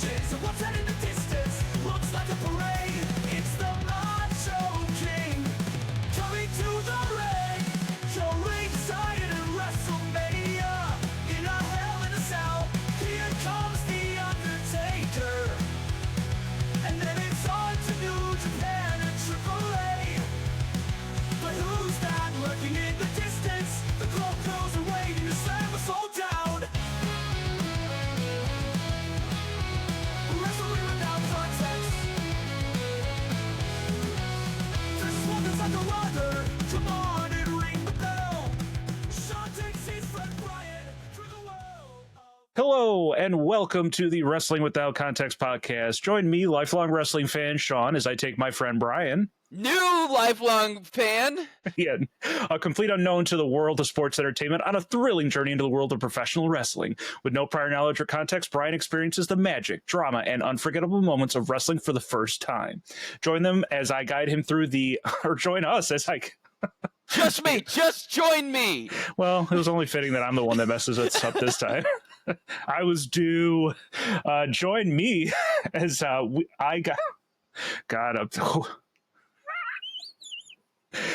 formations. And what's that in the distance? Looks like a parade. It's the Macho King coming to the ring. Joe ringside in WrestleMania. In a Hell in a Cell, here comes the Undertaker. And then it's on to New Japan and AAA. But who's that lurking in the distance? The club goes away to slam us all down. Wrestling without context. This one is like a runner. Come on and ring the bell. Sean takes his friend Brian through the world. Hello and welcome to the Wrestling Without Context podcast. Join me, lifelong wrestling fan Sean, as I take my friend Brian, New lifelong fan. yeah, a complete unknown to the world of sports entertainment, on a thrilling journey into the world of professional wrestling. With no prior knowledge or context, Brian experiences the magic, drama, and unforgettable moments of wrestling for the first time. Join them as I guide him through join us as I... Just me. Just join me. Well, it was only fitting that I'm the one that messes us up this time. I was due. Join me as I got. God,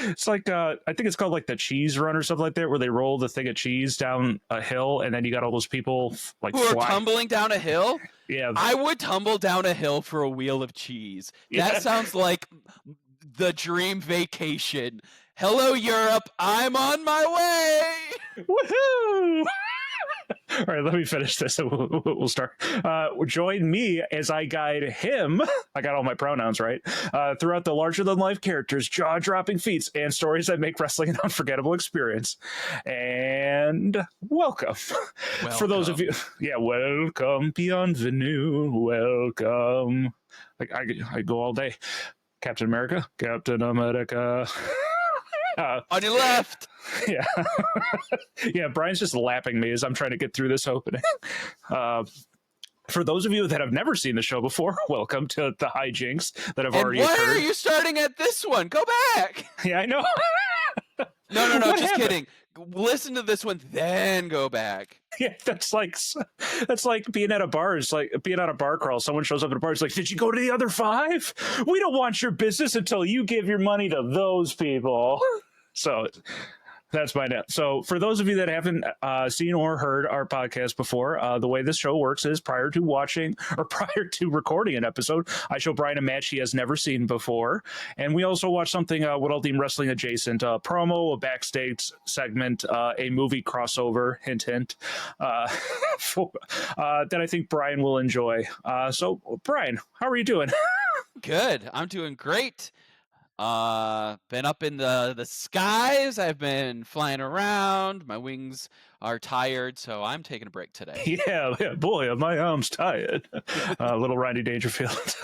it's like I think it's called like the cheese run or something like that, where they roll the thing of cheese down a hill, and then you got all those people like Who are tumbling down a hill? Yeah, I would tumble down a hill for a wheel of cheese. Yeah. That sounds like the dream vacation. Hello, Europe. I'm on my way. woohoo! All right, let me finish this and we'll start. Join me as I guide him, I got all my pronouns right, throughout the larger-than-life characters, jaw-dropping feats, and stories that make wrestling an unforgettable experience. And welcome. For those of you, welcome, bienvenue, welcome. Like I go all day. Captain America, Captain America. On your left. Yeah. Yeah, Brian's just lapping me as I'm trying to get through this opening. For those of you that have never seen the show before, welcome to the hijinks that have already Why occurred. are you starting at this one? Go back. Yeah, I know. No, What just happened? kidding. Listen to this one, then go back. Yeah, that's like being at a bar. It's like being on a bar crawl. Someone shows up at a bar. It's like, did you go to the other five? We don't want your business until you give your money to those people. So that's my net. So for those of you that haven't seen or heard our podcast before, the way this show works is prior to recording an episode, I show Brian a match he has never seen before. And we also watch something, what I'll deem wrestling adjacent, a promo, a backstage segment, a movie crossover, hint, hint, that I think Brian will enjoy. So Brian, how are you doing? Good. I'm doing great. Been up in the skies. I've been flying around. My wings are tired, so I'm taking a break today. Yeah, boy, are my arms tired. Little Rodney Dangerfield.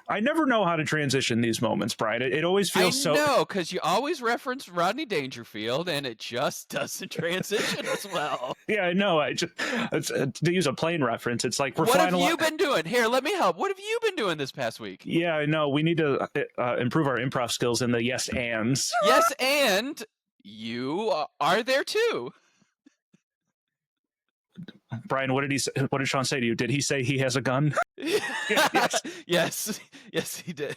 I never know how to transition these moments, Brian. It always feels so... I know, because you always reference Rodney Dangerfield, and it just doesn't transition as well. Yeah, I know. To use a plane reference, it's like we're What flying have along... you been doing? Here, let me help. What have you been doing this past week? Yeah, I know. We need to improve our improv skills in the yes ands. Yes, and you are there too. Brian, what did Sean say to you? Did he say he has a gun? Yes, he did.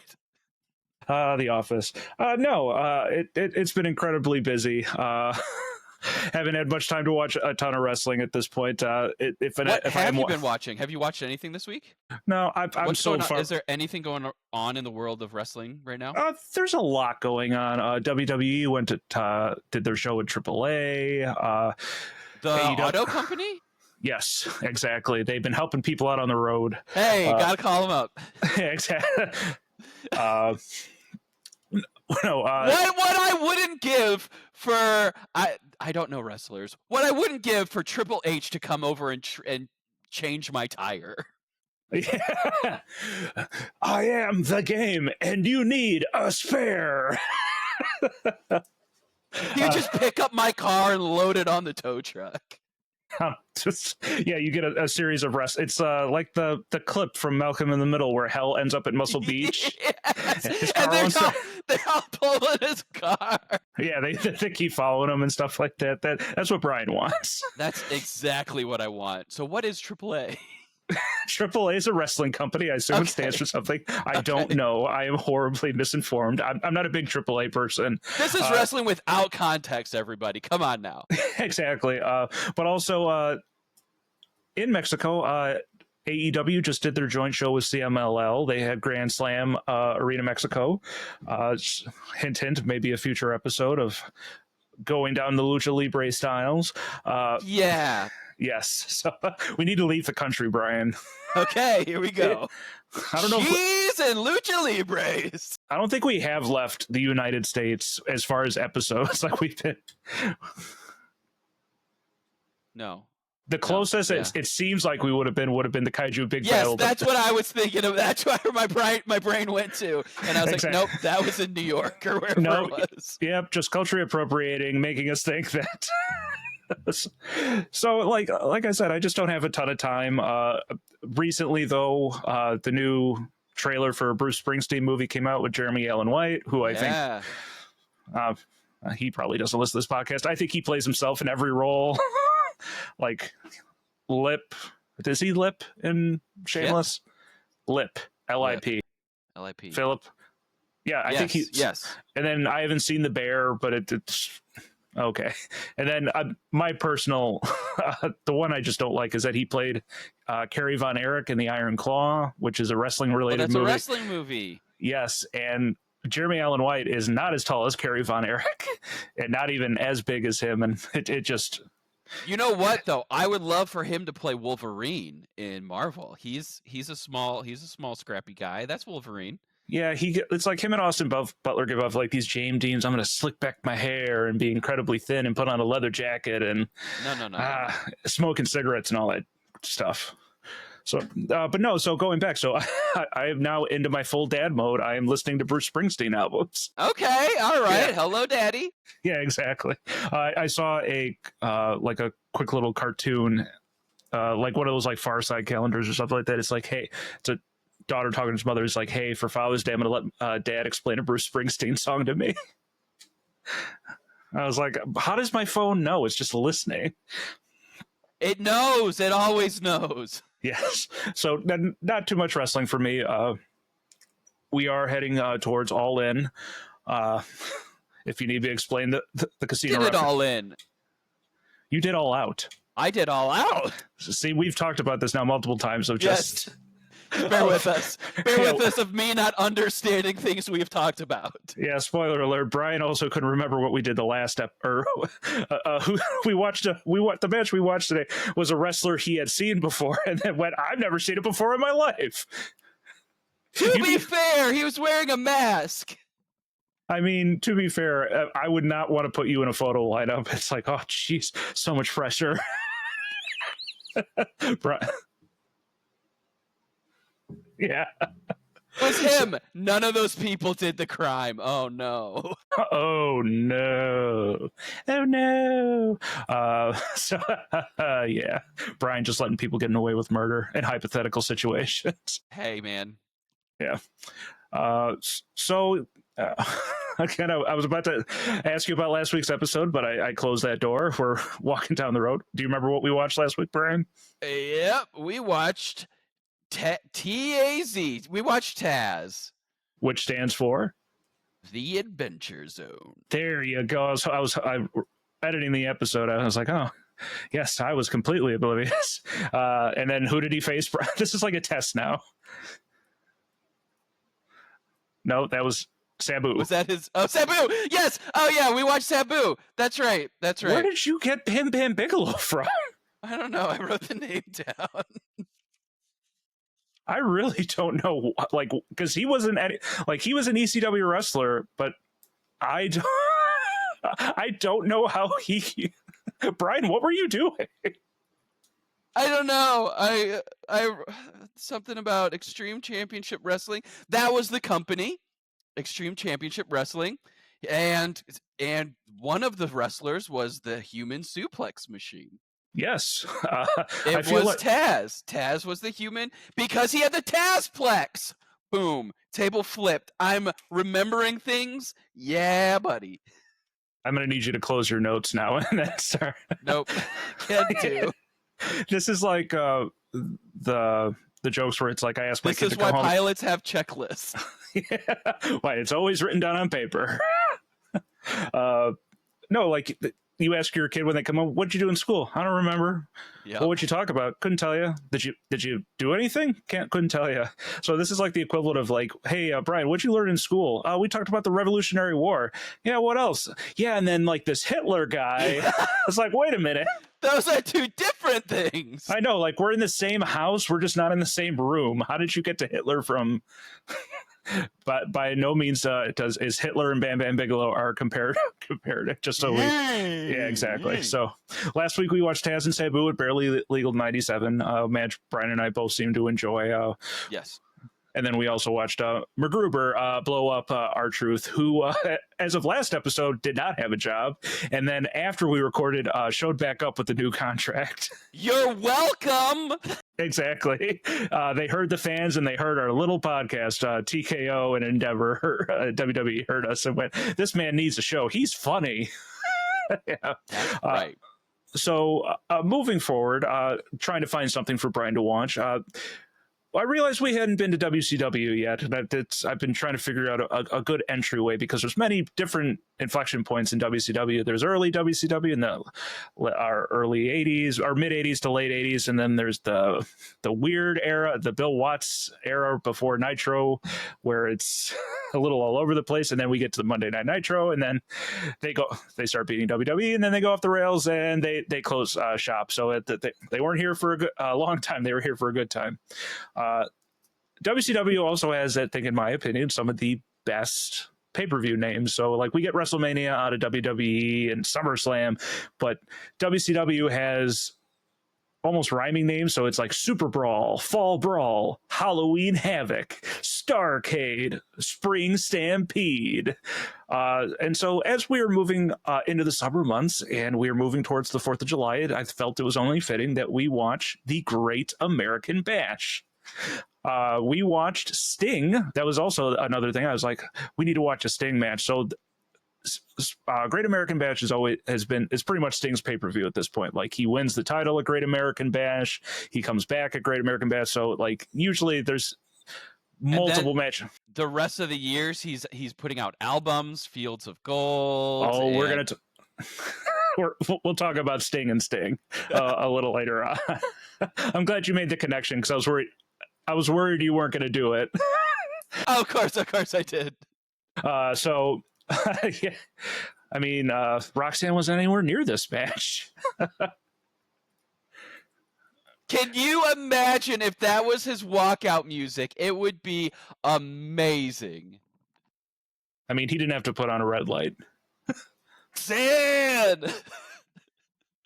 The Office. No, it's been incredibly busy. Haven't had much time to watch a ton of wrestling at this point. What have you been watching? Have you watched anything this week? No, I'm so far. Is there anything going on in the world of wrestling right now? There's a lot going on. WWE went to did their show with AAA. The auto company? Yes, exactly. They've been helping people out on the road. Hey, gotta call them up. Exactly. No, what I wouldn't give for I don't know wrestlers. What I wouldn't give for Triple H to come over and change my tire. Yeah. I am the game, and you need a spare. You just pick up my car and load it on the tow truck. You get a series of rest. It's like the clip from Malcolm in the Middle where Hell ends up at Muscle Beach. Yes. And They all pull in his car. Yeah, they keep following him and stuff like that. That's what Brian wants. That's exactly what I want. So what is AAA? AAA is a wrestling company. I assume it Okay. stands for something. I don't know. I am horribly misinformed. I'm not a big AAA person. This is wrestling without context, everybody. Come on now. Exactly. But also in Mexico, AEW just did their joint show with CMLL. They had Grand Slam Arena Mexico. Hint, hint, maybe a future episode of going down the Lucha Libre styles. Yeah. Yes. So we need to leave the country, Brian. Okay, here we go. I don't know. Cheese and Lucha Libres. I don't think we have left the United States as far as episodes. Like we've been. No. The closest yeah. it seems like we would have been the Kaiju Big Yes, Battle. that's what I was thinking of. That's where my brain went to, and I was Exactly. like, nope, that was in New York or wherever it was. Yep, just culture appropriating, making us think that. So, like I said, I just don't have a ton of time. Recently, though, the new trailer for a Bruce Springsteen movie came out with Jeremy Allen White, who I think he probably doesn't listen to this podcast. I think he plays himself in every role. Like Lip. Does he Lip in Shameless? Lip. L-I-P. L.I.P. Philip. Yeah, I think he's. Yes. And then I haven't seen The Bear, but it's okay. And then my personal, the one I just don't like is that he played Kerry Von Erich in The Iron Claw, which is a wrestling related that's movie. a wrestling movie. Yes, and Jeremy Allen White is not as tall as Kerry Von Erich, and not even as big as him, and it just. You know what though? I would love for him to play Wolverine in Marvel. He's a small scrappy guy. That's Wolverine. Yeah, it's like him and Austin Butler give off like these James Deans. I'm going to slick back my hair and be incredibly thin and put on a leather jacket and No. smoking cigarettes and all that stuff. So, but no. So going back, so I am now into my full dad mode. I am listening to Bruce Springsteen albums. Okay, all right. Yeah. Hello, Daddy. Yeah, exactly. I saw a like a quick little cartoon, like one of those like Far Side calendars or something like that. It's like, hey, it's a daughter talking to his mother. Is like, hey, for Father's Day, I'm going to let Dad explain a Bruce Springsteen song to me. I was like, how does my phone know? It's just listening. It knows. It always knows. Yes. So not too much wrestling for me. We are heading towards All In. If you need me to explain the casino. Did it all in. You did All Out. I did All Out. See, we've talked about this now multiple times. So just. Yes. Bear with us. Bear with us of me not understanding things we've talked about. Yeah, spoiler alert. Brian also couldn't remember what we did the last we watched. The match we watched today was a wrestler he had seen before, and then went, "I've never seen it before in my life." To be fair, he was wearing a mask. I mean, to be fair, I would not want to put you in a photo lineup. It's like, oh, jeez, so much pressure. Brian. Yeah. It was him. None of those people did the crime. Oh, no. Oh, no. Oh, no. So, yeah. Brian just letting people getting away with murder in hypothetical situations. Hey, man. Yeah. So, again, I was about to ask you about last week's episode, but I closed that door. We're walking down the road. Do you remember what we watched last week, Brian? Yep. We watched TAZ. We watched Taz. Which stands for? The Adventure Zone. There you go. So I was editing the episode. I was like, oh, yes, I was completely oblivious. And then who did he face? This is like a test now. No, that was Sabu. Was that his? Oh, Sabu! Yes! Oh, yeah, we watched Sabu. That's right. That's right. Where did you get Bam Bam Bigelow from? I don't know. I wrote the name down. I really don't know, like, because he wasn't he was an ECW wrestler, but I don't know how he. Brian, what were you doing? I don't know. I something about Extreme Championship Wrestling. That was the company, Extreme Championship Wrestling, and one of the wrestlers was the Human Suplex Machine. Yes, It was Taz. Taz was the human because he had the Tazplex. Boom. Table flipped. I'm remembering things. Yeah, buddy. I'm going to need you to close your notes now and then start. Nope. Can't do. This is like the jokes where it's like I asked my This kid is to why come home. pilots have checklists. Yeah. Why it's always written down on paper. No, like you ask your kid when they come home, what'd you do in school? I don't remember. Yeah. Well, what'd you talk about? Couldn't tell you. Did you do anything? Couldn't tell you. So this is like the equivalent of like, hey, Brian, what'd you learn in school? We talked about the Revolutionary War. Yeah, what else? Yeah, and then like this Hitler guy. It's like, wait a minute. Those are two different things. I know, like we're in the same house, we're just not in the same room. How did you get to Hitler from? But by no means is Hitler and Bam Bam Bigelow are compared just so we yeah, exactly. So last week we watched Taz and Sabu at Barely Legal 97, match Brian and I both seem to enjoy. Yes. And then we also watched McGruber blow up R-Truth, who, as of last episode, did not have a job. And then after we recorded, showed back up with the new contract. You're welcome. Exactly. They heard the fans and they heard our little podcast, TKO and Endeavor, WWE heard us and went, this man needs a show. He's funny. Yeah. Right. So moving forward, trying to find something for Brian to watch. I realized we hadn't been to WCW yet. I've been trying to figure out a good entryway because there's many different inflection points in WCW. There's early WCW in our early 80s, our mid 80s to late 80s, and then there's the weird era, the Bill Watts era before Nitro, where it's a little all over the place, and then we get to the Monday Night Nitro, and then they start beating WWE, and then they go off the rails and they close shop. So they weren't here for a long time. They were here for a good time. WCW also has, I think, in my opinion, some of the best pay-per-view names. So like we get WrestleMania out of WWE and SummerSlam, but WCW has almost rhyming names. So it's like Super Brawl, Fall Brawl, Halloween Havoc, Starcade, Spring Stampede. And so as we are moving into the summer months and we are moving towards the 4th of July, I felt it was only fitting that we watch the Great American Bash. We watched Sting. That was also another thing. I was like, we need to watch a Sting match. So Great American Bash is pretty much Sting's pay-per-view at this point. Like he wins the title at Great American Bash, he comes back at Great American Bash. So like usually there's multiple matches. The rest of the years he's putting out albums, Fields of Gold. Oh, we're gonna we'll talk about Sting and Sting a little later on. I'm glad you made the connection because I was worried you weren't going to do it. Oh, of course I did. So, yeah, I mean, Roxanne wasn't anywhere near this match. Can you imagine if that was his walkout music? It would be amazing. I mean, he didn't have to put on a red light. Sand!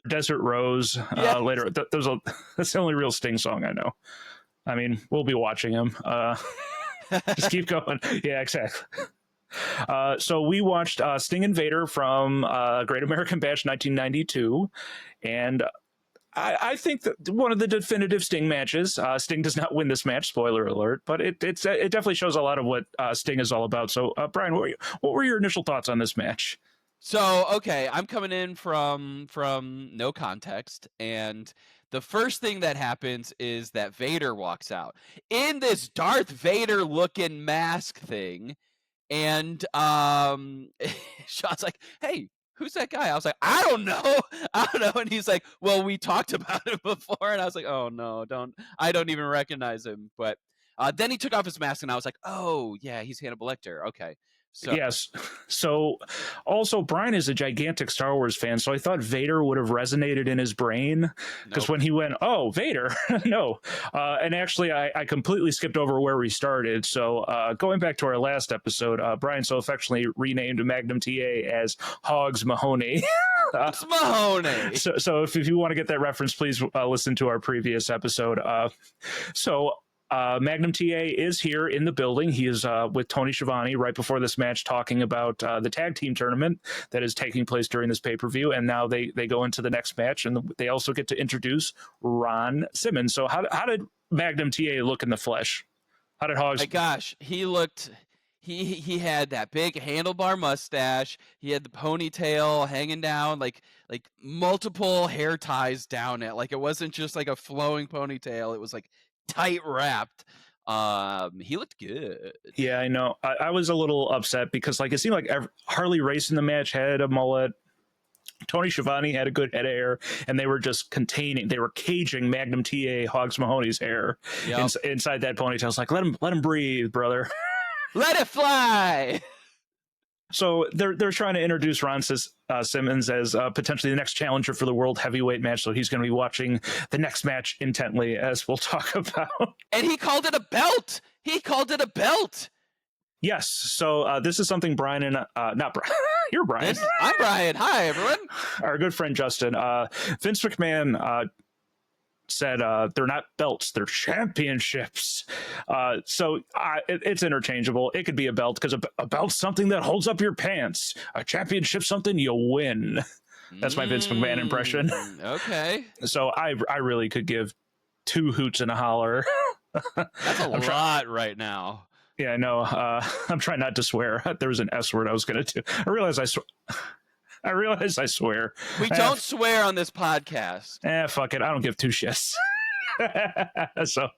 Desert Rose Yes. later. That's the only real Sting song I know. I mean, we'll be watching him. Just keep going. Yeah, exactly. So we watched Sting and Vader from Great American Bash 1992. And I think that one of the definitive Sting matches. Sting does not win this match, spoiler alert, but it definitely shows a lot of what Sting is all about. So, Brian, what were your initial thoughts on this match? So, okay, I'm coming in from no context, and the first thing that happens is that Vader walks out in this Darth Vader looking mask thing, and Sean's like, "Hey, who's that guy?" I was like, I don't know. And he's like, "Well, we talked about it before," and I was like, "Oh no, I don't even recognize him." But then he took off his mask, and I was like, "Oh yeah, he's Hannibal Lecter." Okay. So. Yes. So also Brian is a gigantic Star Wars fan, so I thought Vader would have resonated in his brain because when he went, "Oh, Vader," no. And actually, I completely skipped over where we started. So going back to our last episode, Brian so affectionately renamed Magnum TA as Hogs Mahoney. It's Mahoney. So if you want to get that reference, please listen to our previous episode. Magnum TA is here in the building. He is with Tony Schiavone right before this match talking about the tag team tournament that is taking place during this pay-per-view. And now they go into the next match, and they also get to introduce Ron Simmons. So how did Magnum TA look in the flesh? How did Hogs? My gosh, he looked. He had that big handlebar mustache. He had the ponytail hanging down, like multiple hair ties down it. Like it wasn't just like a flowing ponytail. It was like tight wrapped. He looked good. Yeah, I know. I was a little upset because like it seemed like Harley Race in the match had a mullet. Tony Schiavone had a good head of hair, and they were just caging Magnum TA Hogs Mahoney's hair inside that ponytail. It's like, let him breathe, brother. Let it fly. So they're trying to introduce Ron Simmons as potentially the next challenger for the world heavyweight match. So he's going to be watching the next match intently, as we'll talk about. And he called it a belt. He called it a belt. Yes. So this is something Brian and not Brian. You're Brian. I'm Brian. Hi, everyone. Our good friend Justin. Vince McMahon said they're not belts, they're championships. So it's interchangeable. It could be a belt because a belt's something that holds up your pants. A championship, something you win. That's my Vince McMahon impression. Okay. So I really could give two hoots and a holler. That's a lot right now. Yeah, I know. I'm trying not to swear. There was an S word I was going to do. I realize I swear. We don't swear on this podcast. Fuck it. I don't give two shits. So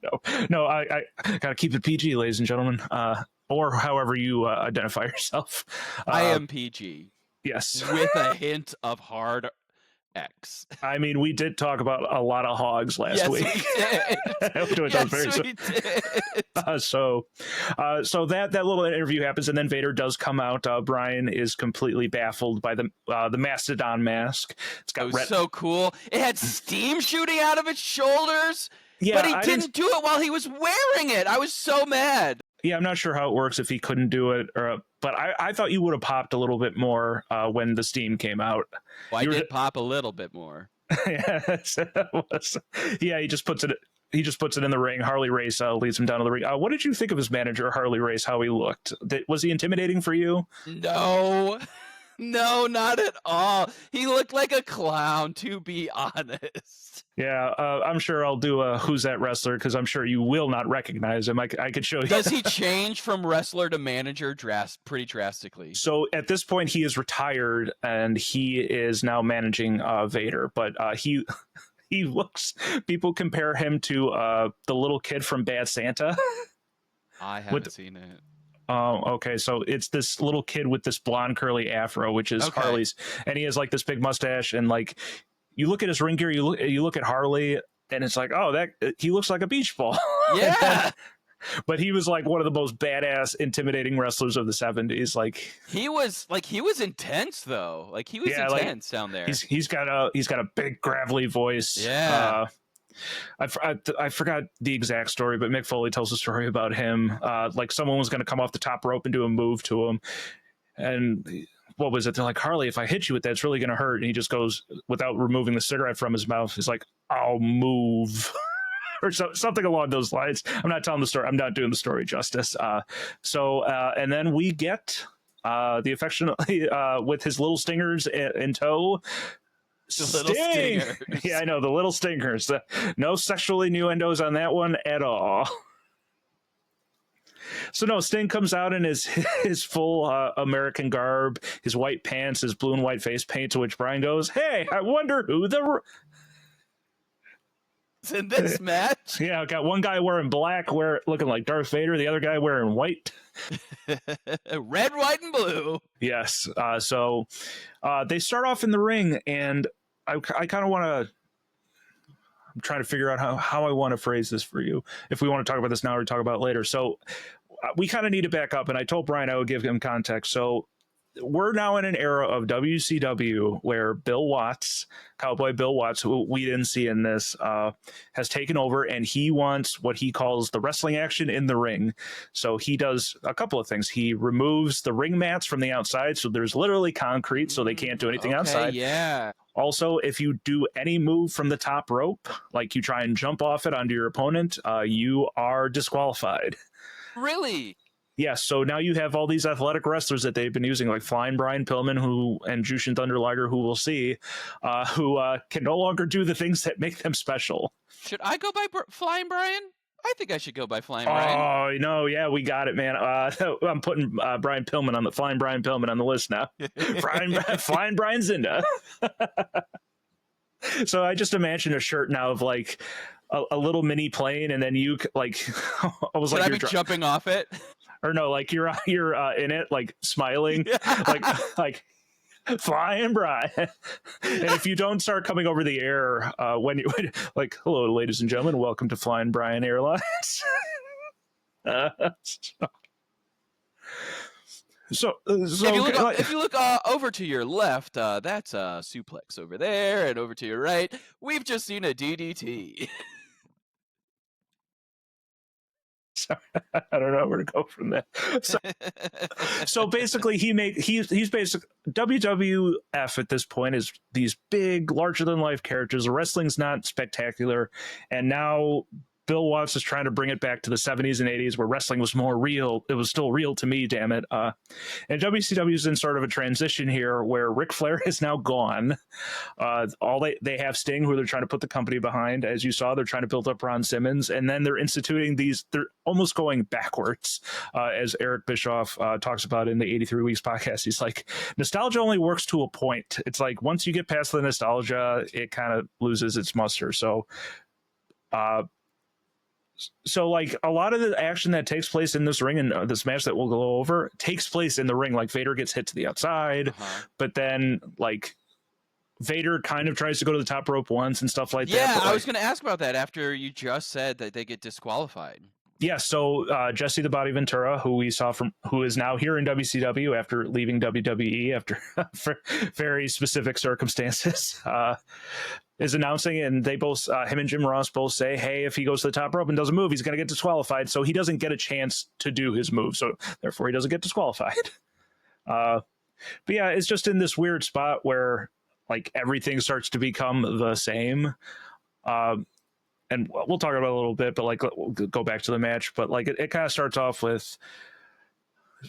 no, I gotta keep it PG, ladies and gentlemen, or however you identify yourself. I am PG. Yes, with a hint of hard X. I mean, we did talk about a lot of hogs last week. Yes, we did. So that little interview happens, and then Vader does come out. Brian is completely baffled by the Mastodon mask. It's got so cool. It had steam shooting out of its shoulders. Yeah, but he didn't do it while he was wearing it. I was so mad. Yeah, I'm not sure how it works if he couldn't do it, but I thought you would have popped a little bit more when the steam came out. Well, I did pop a little bit more. Yeah, he just puts it. He just puts it in the ring. Harley Race leads him down to the ring. What did you think of his manager, Harley Race? How he looked? Was he intimidating for you? No, not at all. He looked like a clown, to be honest. Yeah, I'm sure I'll do a Who's That Wrestler because I'm sure you will not recognize him. I could show you. Does he change from wrestler to manager pretty drastically? So at this point, he is retired and he is now managing Vader. But he looks. People compare him to the little kid from Bad Santa. I haven't seen it. Oh, okay. So it's this little kid with this blonde curly afro, which is Harley's, and he has like this big mustache and like. You look at his ring gear, you look at Harley, and it's like, oh, that he looks like a beach ball. Yeah. But he was like one of the most badass, intimidating wrestlers of the 70s. Like he was intense though. Like he was intense down there. He's got a big gravelly voice. Yeah. I forgot the exact story, but Mick Foley tells a story about him. Like someone was going to come off the top rope and do a move to him, and. What was it? They're like, Harley, if I hit you with that, it's really going to hurt. And he just goes, without removing the cigarette from his mouth, he's like, I'll move. Or something along those lines. I'm not telling the story. I'm not doing the story justice. And then we get the affectionately, with his little stingers in tow. The little stingers. Yeah, I know, the little stingers. No sexual innuendos on that one at all. So no, Sting comes out in his full American garb, his white pants, his blue and white face paint, to which Brian goes, hey, I wonder who in this match. Yeah, I got one guy wearing black, looking like Darth Vader, the other guy wearing white. Red, white, and blue. Yes. So they start off in the ring, and I kind of want to... I'm trying to figure out how I want to phrase this for you. If we want to talk about this now or talk about it later. So we kind of need to back up. And I told Brian I would give him context. So we're now in an era of WCW where Bill Watts, Cowboy Bill Watts, who we didn't see in this, has taken over, and he wants what he calls the wrestling action in the ring. So he does a couple of things. He removes the ring mats from the outside. So there's literally concrete, so they can't do anything outside. Yeah. Also, if you do any move from the top rope, like you try and jump off it onto your opponent, you are disqualified. Really? Yes. So now you have all these athletic wrestlers that they've been using, like Flying Brian Pillman, and Jushin Thunder Liger, who we'll see, who can no longer do the things that make them special. Should I go by Flying Brian? I think I should go by Flying Brian. Oh no, yeah, we got it, man. I'm putting Brian Pillman on the Flying Brian Pillman on the list now. Flying Brian Zinda. So I just imagine a shirt now of like a little mini plane, and then you like, I was Should like, I be jumping off it? or no, like you're in it, like smiling, like Flying Brian. And if you don't start coming over the air when you like, hello, ladies and gentlemen, welcome to Flying Brian Airlines. So if you look over to your left, that's a suplex over there, and over to your right, we've just seen a DDT. Sorry, I don't know where to go from there. So basically, he's basically WWF at this point is these big, larger than life characters. The wrestling's not spectacular, and now Bill Watts is trying to bring it back to the 70s and 80s where wrestling was more real. It was still real to me, damn it. And WCW's in sort of a transition here where Ric Flair is now gone. They have Sting, who they're trying to put the company behind. As you saw, they're trying to build up Ron Simmons, and then they're instituting they're almost going backwards. As Eric Bischoff talks about in the 83 Weeks podcast, he's like, nostalgia only works to a point. It's like once you get past the nostalgia, it kind of loses its muster. So like a lot of the action that takes place in this ring and this match that we'll go over takes place in the ring. Like Vader gets hit to the outside, but then like Vader kind of tries to go to the top rope once and stuff like that. Yeah, I was going to ask about that after you just said that they get disqualified. Yeah, so Jesse the Body Ventura, who we saw who is now here in WCW after leaving WWE after for very specific circumstances, is announcing, and they both, him and Jim Ross both say, hey, if he goes to the top rope and doesn't move, he's going to get disqualified. So he doesn't get a chance to do his move. So therefore he doesn't get disqualified. But yeah, it's just in this weird spot where like everything starts to become the same. And we'll talk about it a little bit, but like we'll go back to the match. But like it kind of starts off with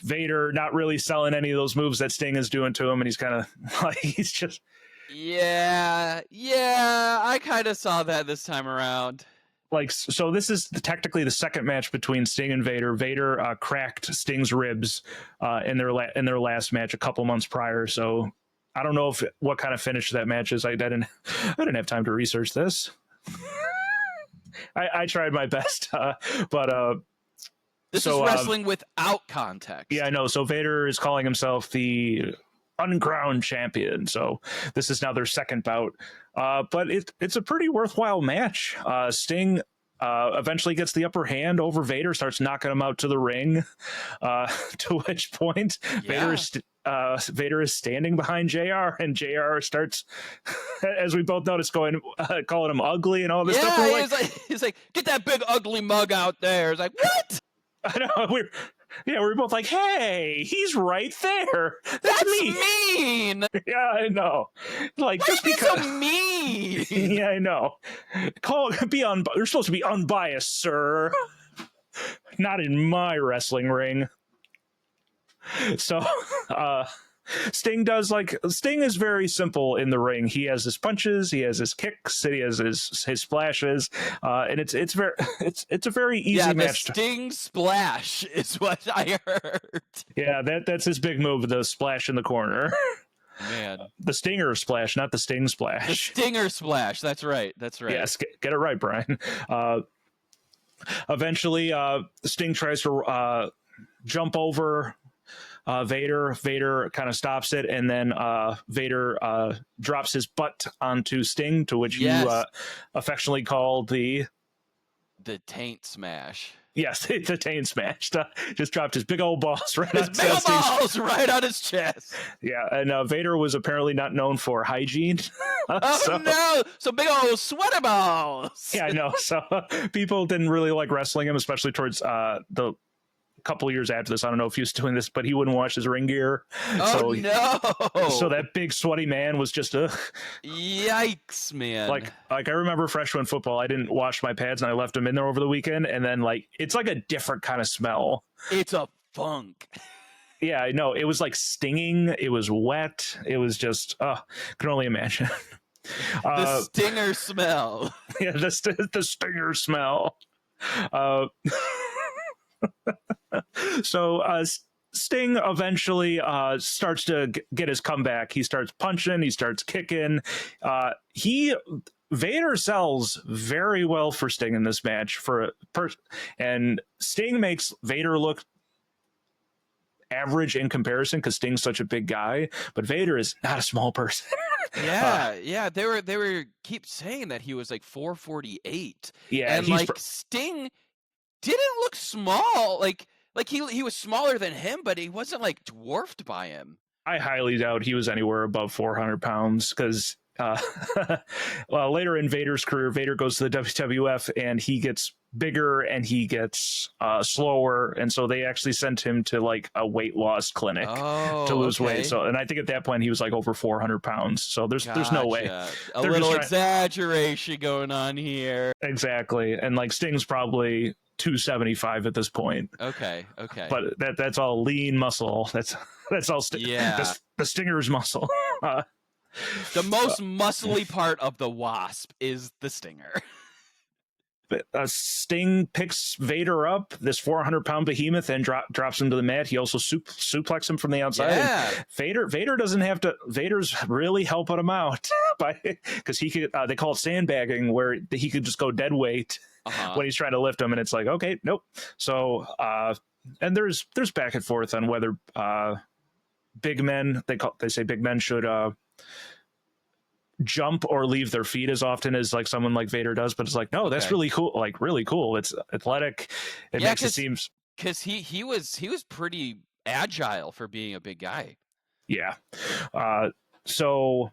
Vader not really selling any of those moves that Sting is doing to him, and he's kind of like he's just yeah, I kind of saw that this time around. Like, so this is technically the second match between Sting and Vader. Vader cracked Sting's ribs in their last match a couple months prior. So I don't know what kind of finish that match is. I didn't have time to research this. I tried my best, but this is wrestling without context. Yeah, I know. So Vader is calling himself the uncrowned champion. So this is now their second bout. But it's a pretty worthwhile match. Sting eventually gets the upper hand over Vader, starts knocking him out to the ring. To which point Vader is standing behind JR, and JR starts, as we both noticed, calling him ugly and all this stuff. Yeah, he's like, get that big ugly mug out there. It's like, what? I know. We're both like, hey, he's right there. That's me. mean. Yeah, I know. Like, why just because so mean. Yeah, I know. You're supposed to be unbiased, sir. Not in my wrestling ring. So, Sting is very simple in the ring. He has his punches, he has his kicks, he has his splashes, and it's a very easy match. The Sting splash is what I heard. Yeah, that's his big move, the splash in the corner. Man, the Stinger splash, not the Sting splash. The Stinger splash. That's right. Yes, get it right, Brian. Eventually, Sting tries to jump over Vader. Vader kind of stops it, and then Vader drops his butt onto Sting, to which you affectionately call the taint smash. Yes, the taint smash. Just dropped his big old balls right on his balls right on his chest. Yeah, and Vader was apparently not known for hygiene. No! So big old sweater balls. Yeah, I know. So people didn't really like wrestling him, especially towards the couple years after this. I don't know if he was doing this, but he wouldn't wash his ring gear. Oh, no! So that big sweaty man was just yikes, man. Like I remember freshman football, I didn't wash my pads and I left them in there over the weekend, and then like it's like a different kind of smell. It's a funk. Yeah, I know. It was like stinging. It was wet. It was just can only imagine. The stinger smell. Yeah, the stinger smell. Uh, so Sting eventually starts to get his comeback. He starts punching. He starts kicking. Vader sells very well for Sting in this match and Sting makes Vader look average in comparison because Sting's such a big guy, but Vader is not a small person. Yeah, they were keep saying that he was like 448. Yeah, and like Sting didn't look small. Like he was smaller than him, but he wasn't like dwarfed by him. I highly doubt he was anywhere above 400 pounds because well, later in Vader's career, Vader goes to the WWF and he gets bigger and he gets slower, and so they actually sent him to like a weight loss clinic to lose weight. So, and I think at that point he was like over 400 pounds. So there's no way. A little exaggeration going on here. Exactly, and like Sting's probably 275 at this point. Okay. But that's all lean muscle. That's all. The Stinger's muscle. The most muscly part of the Wasp is the Stinger. Sting picks Vader up, this 400-pound behemoth, and drops him to the mat. He also suplexes him from the outside. Yeah. Vader doesn't have to. Vader's really helping him out because he could. They call it sandbagging, where he could just go dead weight when he's trying to lift him, and it's like, okay, nope. So and there's back and forth on whether big men they say big men should jump or leave their feet as often as like someone like Vader does, but it's like, no, that's really cool. Like really cool. It's athletic. It makes it seems because he was pretty agile for being a big guy. Yeah. So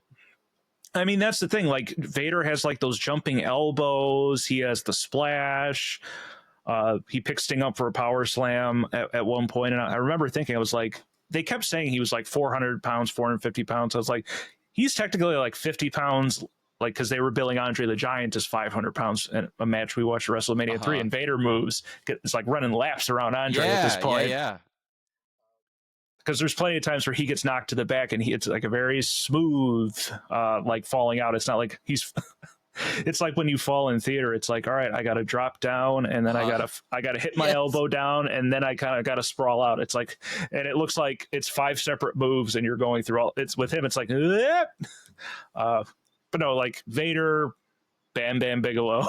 I mean, that's the thing. Like Vader has like those jumping elbows. He has the splash. He picks Sting up for a power slam at one point. And I remember thinking, I was like, they kept saying he was like 400 pounds, 450 pounds. I was like, he's technically like 50 pounds, like, because they were billing Andre the Giant as 500 pounds in a match we watched at WrestleMania 3, and Vader moves. It's like running laps around Andre at this point. Yeah. Because there's plenty of times where he gets knocked to the back and it's like a very smooth, like falling out. It's not like he's. It's like when you fall in theater, it's like, all right, I got to drop down and then I got to hit my elbow down and then I kind of got to sprawl out. It's like, and it looks like it's 5 separate moves and you're going through all. It's with him. It's like, but no, like Vader, Bam Bam Bigelow,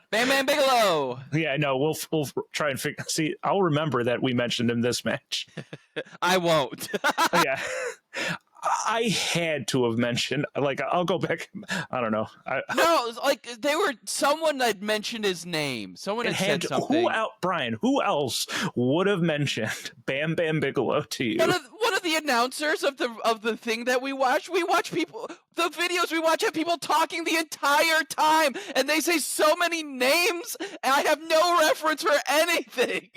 Bam Bam Bigelow. Yeah, no, we'll try and figure. See, I'll remember that we mentioned him this match. I won't. Yeah. I had to have mentioned, like, I'll go back. I don't know. No, like someone had mentioned his name. Someone had said something. Brian, who else would have mentioned Bam Bam Bigelow to you? One of the announcers of the thing that we watch. We watch people, the videos we watch have people talking the entire time, and they say so many names, and I have no reference for anything.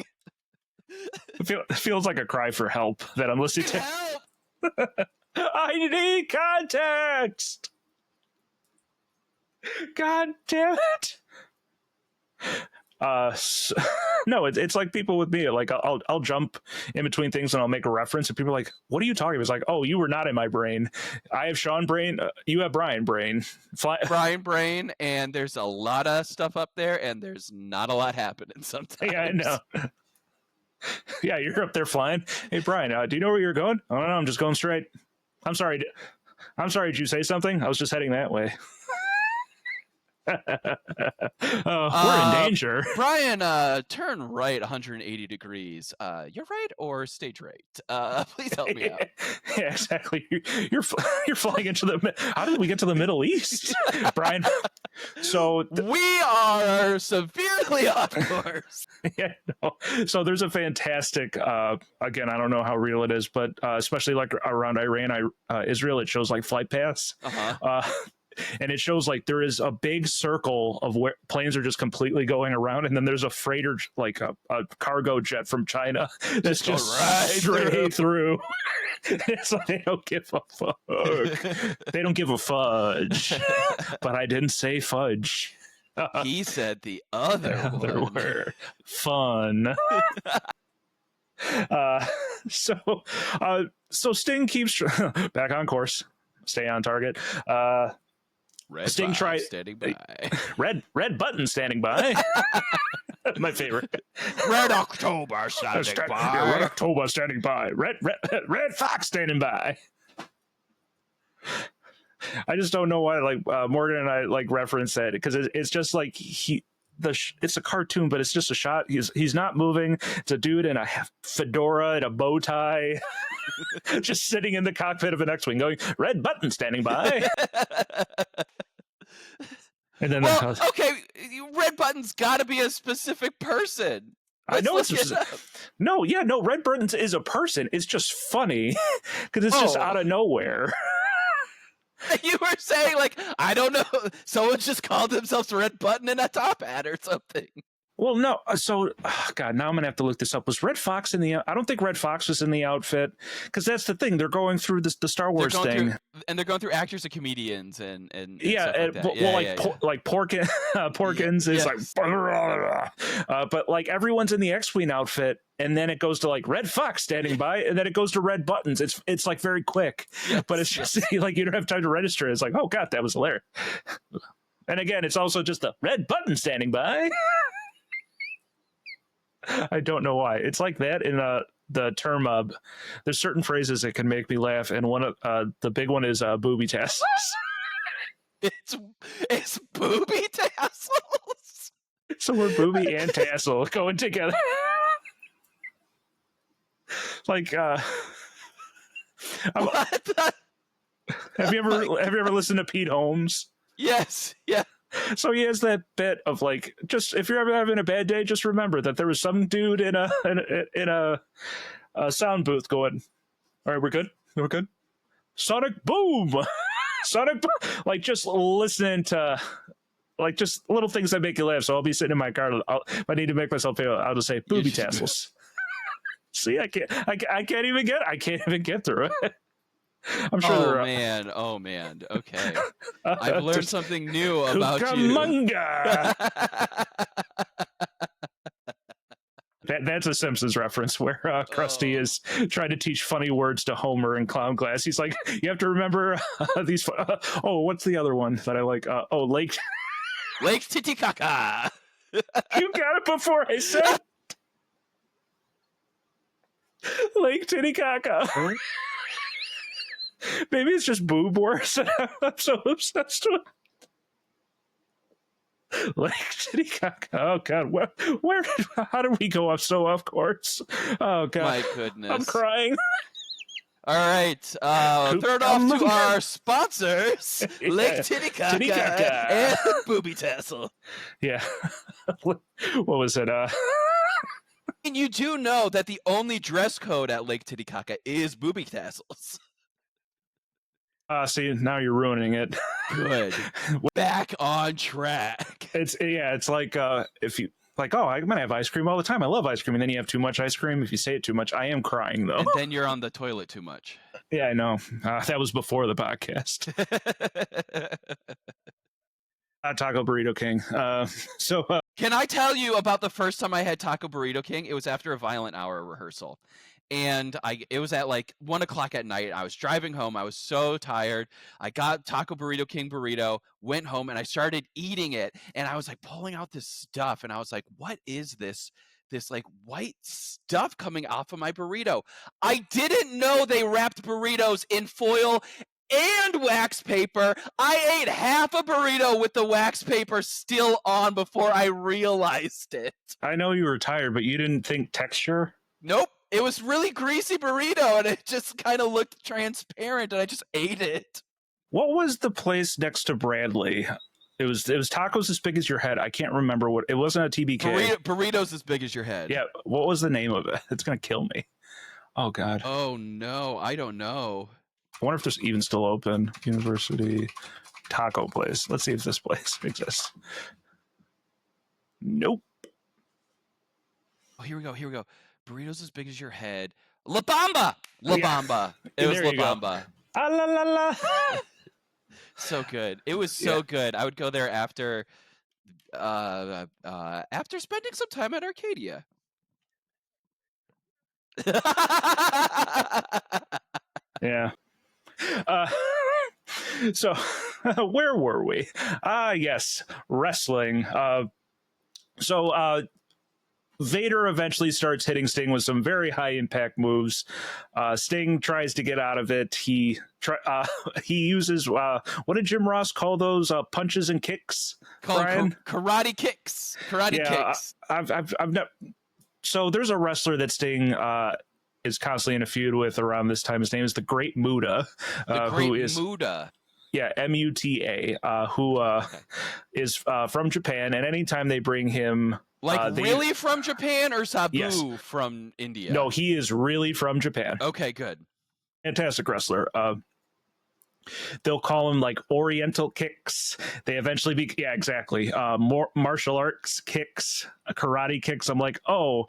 It feels like a cry for help that I'm listening to. Help! I need context. God damn it. No, it's like people with me. Like I'll jump in between things and I'll make a reference, and people are like, "What are you talking about?" It's like, "Oh, you were not in my brain. I have Sean brain. You have Brian brain. Brian brain." And there's a lot of stuff up there, and there's not a lot happening sometimes. Yeah, I know. Yeah, you're up there flying. Hey, Brian, do you know where you're going? I don't know. I'm just going straight. I'm sorry. Did you say something? I was just heading that way. We're in danger. Brian, turn right 180 degrees. You're right or stage right? Please help me out. Yeah, exactly. You're flying into the. How did we get to the Middle East, Brian? So we are severely off course. Yeah. No. So there's a fantastic. Again, I don't know how real it is, but especially like around Iran, Israel, it shows like flight paths. And it shows like there is a big circle of where planes are just completely going around, and then there's a freighter, like a cargo jet from China that's just right straight through. It's like they don't give a fuck. They don't give a fudge. But I didn't say fudge. He said the other word. Fun. So Sting keeps back on course. Stay on target. Red Sting standing by. red button standing by. My favorite. Red October standing Red by. October standing by. Red Fox standing by. I just don't know why. Like Morgan and I like reference that because it's just like it's a cartoon, but it's just a shot. He's not moving. It's a dude in a fedora and a bow tie, just sitting in the cockpit of an X-wing, going red button standing by. And then well, okay, red button's got to be a specific person. I know Let's it's look it up. no, Red Buttons is a person. It's just funny because it's just out of nowhere. You were saying, like, I don't know, someone just called themselves Red Button in a top hat or something. Well, no. So, God, now I'm going to have to look this up. Was Red Fox in the... I don't think Red Fox was in the outfit, because that's the thing. They're going through the Star Wars thing. They're going through actors and comedians and yeah, stuff like that. like Porkins is like... but, like, everyone's in the X-Wing outfit, and then it goes to, like, Red Fox standing by, and then it goes to Red Buttons. It's like, very quick. Yes, but it's just, like, you don't have time to register. It's like, oh, God, that was hilarious. And again, it's also just the Red Button standing by. I don't know why. It's like that in the term. There's certain phrases that can make me laugh, and one of the big one is booby tassels. It's booby tassels. So we're booby and tassel going together. Like, what? Have you ever listened to Pete Holmes? Yes. Yeah. So he has that bit of like, just if you're ever having a bad day, just remember that there was some dude in a sound booth going, "All right, we're good. Sonic boom, Sonic boom." Like just listening to like just little things that make you laugh. So I'll be sitting in my car. If I need to make myself feel, I'll just say booby tassels. See, I can't even get through it. I'm sure. Oh man. Okay, I've learned something new about Cucamonga. That's a Simpsons reference where Krusty is trying to teach funny words to Homer in clown class. He's like, "You have to remember these." What's the other one that I like? Lake Titicaca. You got it before I said Lake Titicaca. Maybe it's just boob worse. I'm so obsessed with Lake Titicaca. Oh God, how did we go up so off course? Oh God, my goodness, I'm crying. All right, third off to our sponsors, Lake Titicaca and Booby Tassel. Yeah, what was it? And you do know that the only dress code at Lake Titicaca is booby tassels. See, now you're ruining it. Good. Back on track. It's like if you like, oh, I'm gonna have ice cream all the time. I love ice cream, and then you have too much ice cream. If you say it too much, I am crying though. And then you're on the toilet too much. Yeah, I know. That was before the podcast. Taco Burrito King. Can I tell you about the first time I had Taco Burrito King? It was after a Violent Hour rehearsal. And it was at like 1 o'clock at night. I was driving home. I was so tired. I got Taco Burrito King burrito, went home, and I started eating it. And I was like pulling out this stuff. And I was like, what is this like white stuff coming off of my burrito? I didn't know they wrapped burritos in foil and wax paper. I ate half a burrito with the wax paper still on before I realized it. I know you were tired, but you didn't think texture? Nope. It was really greasy burrito, and it just kind of looked transparent, and I just ate it. What was the place next to Bradley? It was tacos as big as your head. I can't remember what. It wasn't a TBK. Burritos as big as your head. Yeah. What was the name of it? It's gonna kill me. Oh God. Oh no, I don't know. I wonder if there's even still open. University taco place. Let's see if this place exists. Nope. Oh, here we go. Burritos as big as your head. La Bamba. Yeah. It was La Bamba. Ah la la la. So good. It was so good. I would go there after spending some time at Arcadia. Yeah. So where were we? Yes, wrestling. So Vader eventually starts hitting Sting with some very high impact moves. Sting tries to get out of it. He uses what did Jim Ross call those punches and kicks? Called Brian? karate kicks. Karate kicks. I've never. So there's a wrestler that Sting is constantly in a feud with around this time. His name is the Great Muta. Muta. Yeah, Muta, who is from Japan, and anytime they bring him, really from Japan or Sabu Yes. from India? No, he is really from Japan. Okay, good. Fantastic wrestler. They'll call him like Oriental kicks. They eventually be exactly more martial arts kicks, karate kicks. I'm like, oh,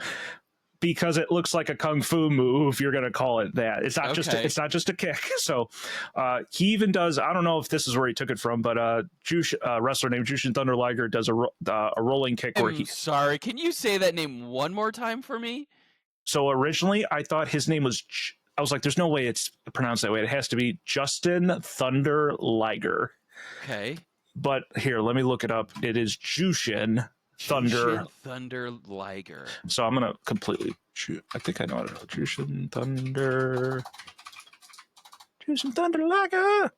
because it looks like a kung fu move, you're going to call it that. It's not just a kick. So he even does. I don't know if this is where he took it from, but a wrestler named Jushin Thunder Liger does a rolling kick where he. Sorry, can you say that name one more time for me? So originally, I thought his name was. I was like, "There's no way it's pronounced that way. It has to be Justin Thunder Liger." Okay. But here, let me look it up. It is Jushin Thunder Liger. So I'm gonna completely. I think I know it. Jushin Thunder Liger.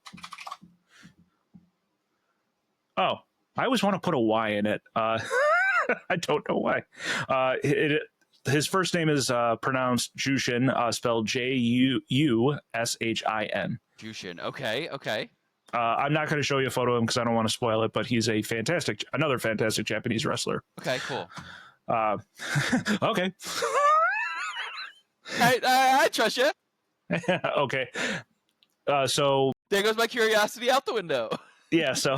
Oh, I always want to put a Y in it. I don't know why. His first name is pronounced Jushin, spelled Jushin. Jushin. Okay. I'm not going to show you a photo of him because I don't want to spoil it, but he's another fantastic Japanese wrestler. Okay, cool. Okay. I trust you. Okay. So there goes my curiosity out the window. Yeah, so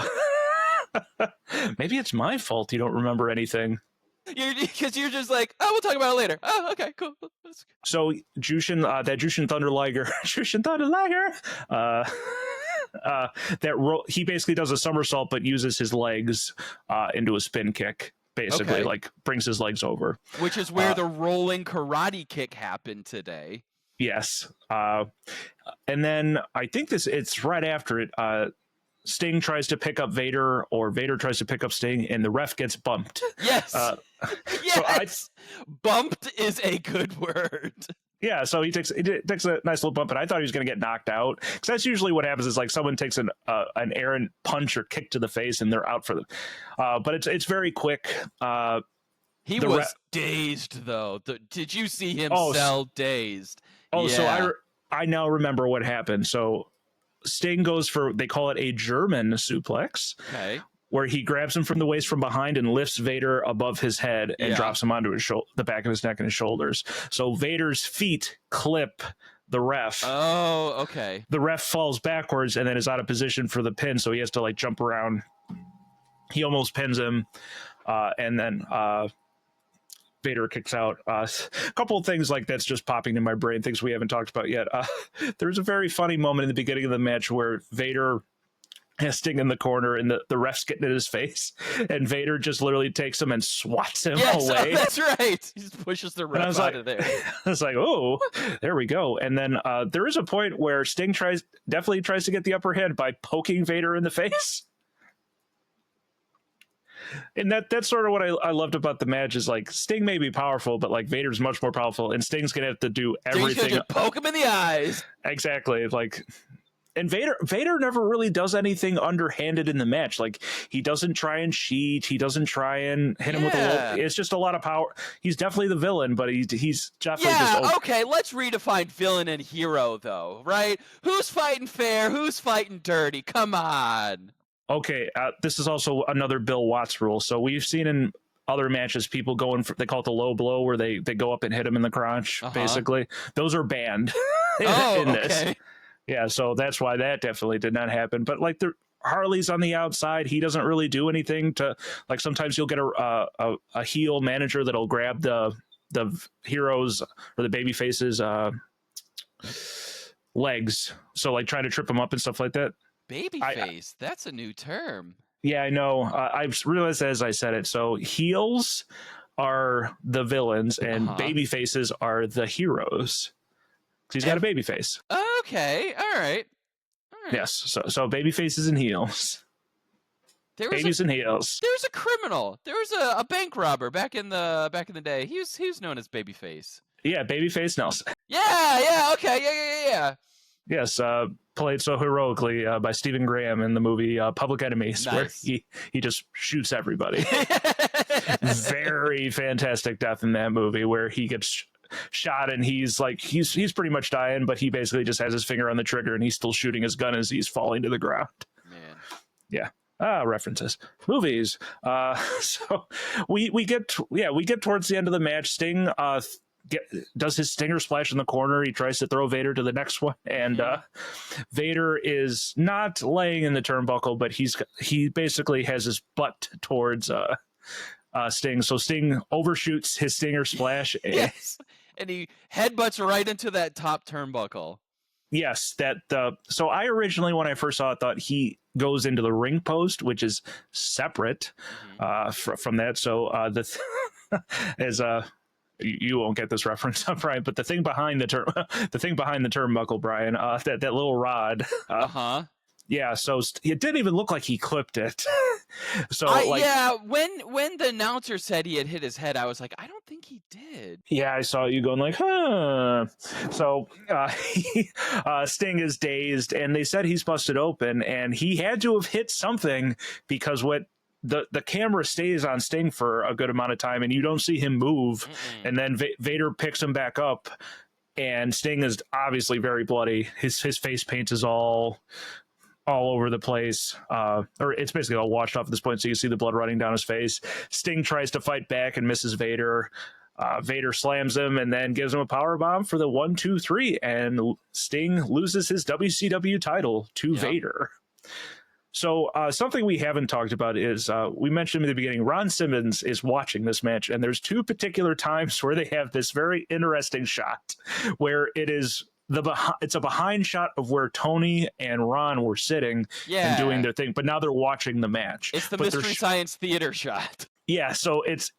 maybe it's my fault you don't remember anything. Because you're just like, oh, we'll talk about it later. Oh, okay, cool. So Jushin, that Jushin Thunder Liger, he basically does a somersault but uses his legs into a spin kick, basically, like brings his legs over. Which is where the rolling karate kick happened today. Yes. And then I think it's right after it. Sting tries to pick up Vader, or Vader tries to pick up Sting, and the ref gets bumped. Yes. Yes. Bumped is a good word. Yeah, so he takes a nice little bump, and I thought he was going to get knocked out, because that's usually what happens is like someone takes an errant punch or kick to the face, and they're out for them. But it's very quick. He was dazed though. Did you see him sell dazed? Oh, yeah. So I now remember what happened. So Sting goes for, they call it a German suplex. Okay. Where he grabs him from the waist from behind and lifts Vader above his head and drops him onto the back of his neck and his shoulders. So Vader's feet clip the ref. Oh, okay. The ref falls backwards and then is out of position for the pin, so he has to like jump around. He almost pins him, and then Vader kicks out. A couple of things like that's just popping in my brain, things we haven't talked about yet. There's a very funny moment in the beginning of the match where Vader has Sting in the corner and the ref's getting in his face, and Vader just literally takes him and swats him away. That's right. He just pushes the ref out of there. I was like, oh, there we go. And then there is a point where Sting definitely tries to get the upper hand by poking Vader in the face. And that's sort of what I loved about the match is like Sting may be powerful, but like Vader's much more powerful, and Sting's gonna have to do everything. Sting's gonna poke him in the eyes. Exactly. Like, and Vader never really does anything underhanded in the match. Like, he doesn't try and cheat. He doesn't try and hit him with a low. It's just a lot of power. He's definitely the villain, but he's definitely just okay, let's redefine villain and hero though, right? Who's fighting fair? Who's fighting dirty? Come on. Okay, this is also another Bill Watts rule. So we've seen in other matches people going for, they call it the low blow, where they go up and hit him in the crotch, basically. Those are banned in this. Yeah, so that's why that definitely did not happen. But like Harley's on the outside, he doesn't really do anything to, like, sometimes you'll get a heel manager that'll grab the heroes or the baby faces legs, so like trying to trip them up and stuff like that. Babyface, that's a new term. Yeah, I know. I've realized as I said it. So heels are the villains and baby faces are the heroes. He's got a baby face. Okay, all right. Yes, so baby faces and heels. Babies and heels. There was a criminal. There was a bank robber back in the day. He was known as Babyface. Yeah, Babyface Nelson. Yeah. Okay. Yeah. Yes, played so heroically by Stephen Graham in the movie Public Enemies, Nice. where he just shoots everybody. Very fantastic death in that movie, where he gets shot and he's pretty much dying, but he basically just has his finger on the trigger and he's still shooting his gun as he's falling to the ground. Man. Yeah. References, movies. So we get towards the end of the match. Sting does his stinger splash in the corner. He tries to throw Vader to the next one, and Vader is not laying in the turnbuckle, but he basically has his butt towards Sting. So Sting overshoots his stinger splash. Yes, and he headbutts right into that top turnbuckle. Yes, so I originally, when I first saw it, thought he goes into the ring post, which is separate from that. So as you won't get this reference, Brian, but the thing behind the turnbuckle, Brian, that little rod. Yeah, so it didn't even look like he clipped it. So when the announcer said he had hit his head, I was like, I don't think he did. Yeah, I saw you going like, huh. So Sting is dazed, and they said he's busted open, and he had to have hit something, because the camera stays on Sting for a good amount of time, and you don't see him move. And then Vader picks him back up, and Sting is obviously very bloody. His face paint is all over the place, or it's basically all washed off at this point, so you see the blood running down his face. Sting tries to fight back and misses Vader. Vader slams him and then gives him a power bomb for the 1, 2, 3, and Sting loses his WCW title to Vader. So something we haven't talked about is, we mentioned in the beginning, Ron Simmons is watching this match, and there's two particular times where they have this very interesting shot where it's a behind shot of where Tony and Ron were sitting and doing their thing, but now they're watching the match. It's the Mystery Science Theater shot. Yeah, so it's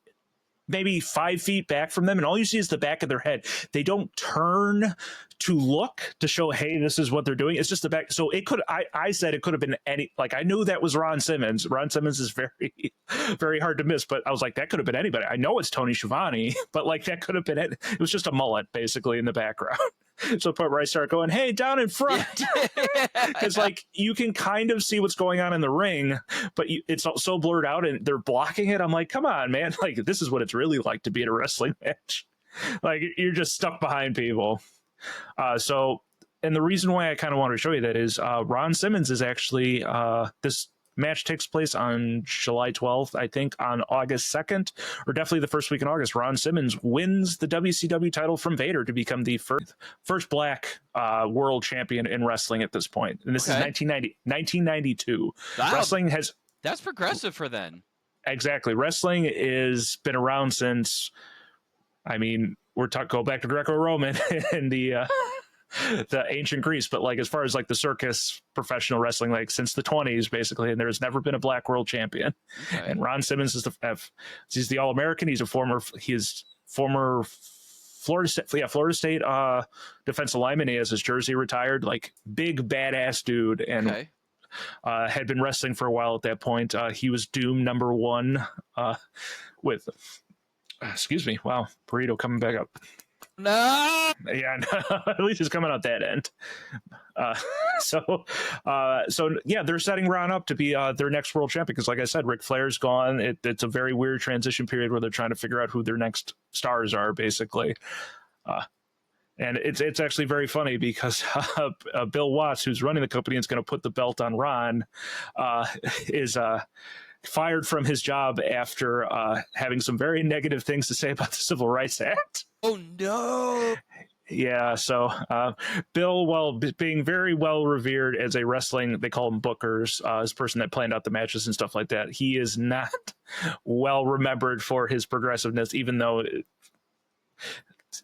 maybe 5 feet back from them, and all you see is the back of their head. They don't turn to look to show, hey, this is what they're doing. It's just the back. So I said it could have been any, like, I knew that was Ron Simmons. Ron Simmons is very, very hard to miss, but I was like, that could have been anybody. I know it's Tony Schiavone, but like, that could have been it. It was just a mullet basically in the background. So the point where I start going, hey, down in front, because like you can kind of see what's going on in the ring, but it's so blurred out and they're blocking it. I'm like, come on, man. Like, this is what it's really like to be at a wrestling match. Like, you're just stuck behind people. And the reason why I kind of wanted to show you that is Ron Simmons is actually, this match takes place on July 12th, I think on August 2nd, or definitely the first week in August. Ron Simmons wins the WCW title from Vader to become the first black world champion in wrestling at this point. And this is 1992. Wow. Wrestling that's progressive for then. Exactly. Wrestling has been around since, I mean, go back to Greco-Roman and the ancient Greece, but like as far as like the circus professional wrestling, like since the 20s basically, and there's never been a black world champion. And Ron Simmons is he's the All-American. He's former Florida State defensive lineman. He has his jersey retired, like big badass dude, and had been wrestling for a while at that point. He was Doom #1 with excuse me. Wow. Burrito coming back up. No. Yeah, no, at least it's coming out that end. So yeah, they're setting Ron up to be their next world champion because, like I said, Ric Flair's gone. It's a very weird transition period where they're trying to figure out who their next stars are, basically. And it's actually very funny because Bill Watts, who's running the company and is going to put the belt on Ron, is fired from his job after having some very negative things to say about the Civil Rights Act. Oh, no. Yeah, so Bill, while being very well revered as a wrestling, they call him bookers, as a person that planned out the matches and stuff like that, he is not well remembered for his progressiveness, even though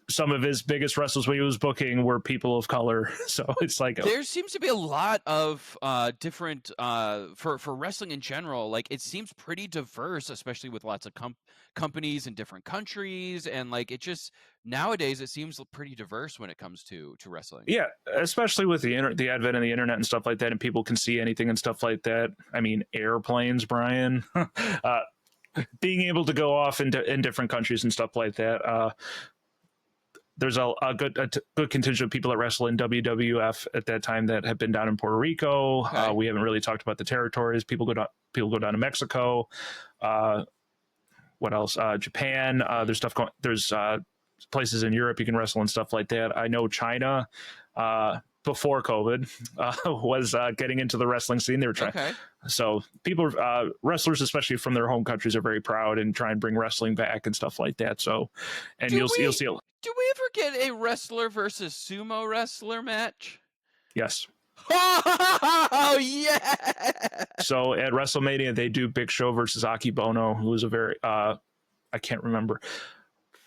some of his biggest wrestlers when he was booking were people of color. So it's like there seems to be a lot of different for wrestling in general. Like it seems pretty diverse, especially with lots of companies in different countries, and like it just nowadays it seems pretty diverse when it comes to wrestling. yeah, especially with the advent of the internet and stuff like that, and people can see anything and stuff like that. I mean, airplanes, Brian. Being able to go off in different countries and stuff like that. There's a good contingent of people that wrestle in WWF at that time that have been down in Puerto Rico. Okay. We haven't really talked about the territories. People go down to Mexico. What else? Japan. There's stuff going. There's places in Europe you can wrestle and stuff like that. I know China. Before COVID, was getting into the wrestling scene. They were trying. Okay. So people, wrestlers, especially from their home countries, are very proud and try and bring wrestling back and stuff like that. So, and you'll see. Do we ever get a wrestler versus sumo wrestler match? Yes. Oh yeah. So at WrestleMania, they do Big Show versus Aki Bono, who was a very I can't remember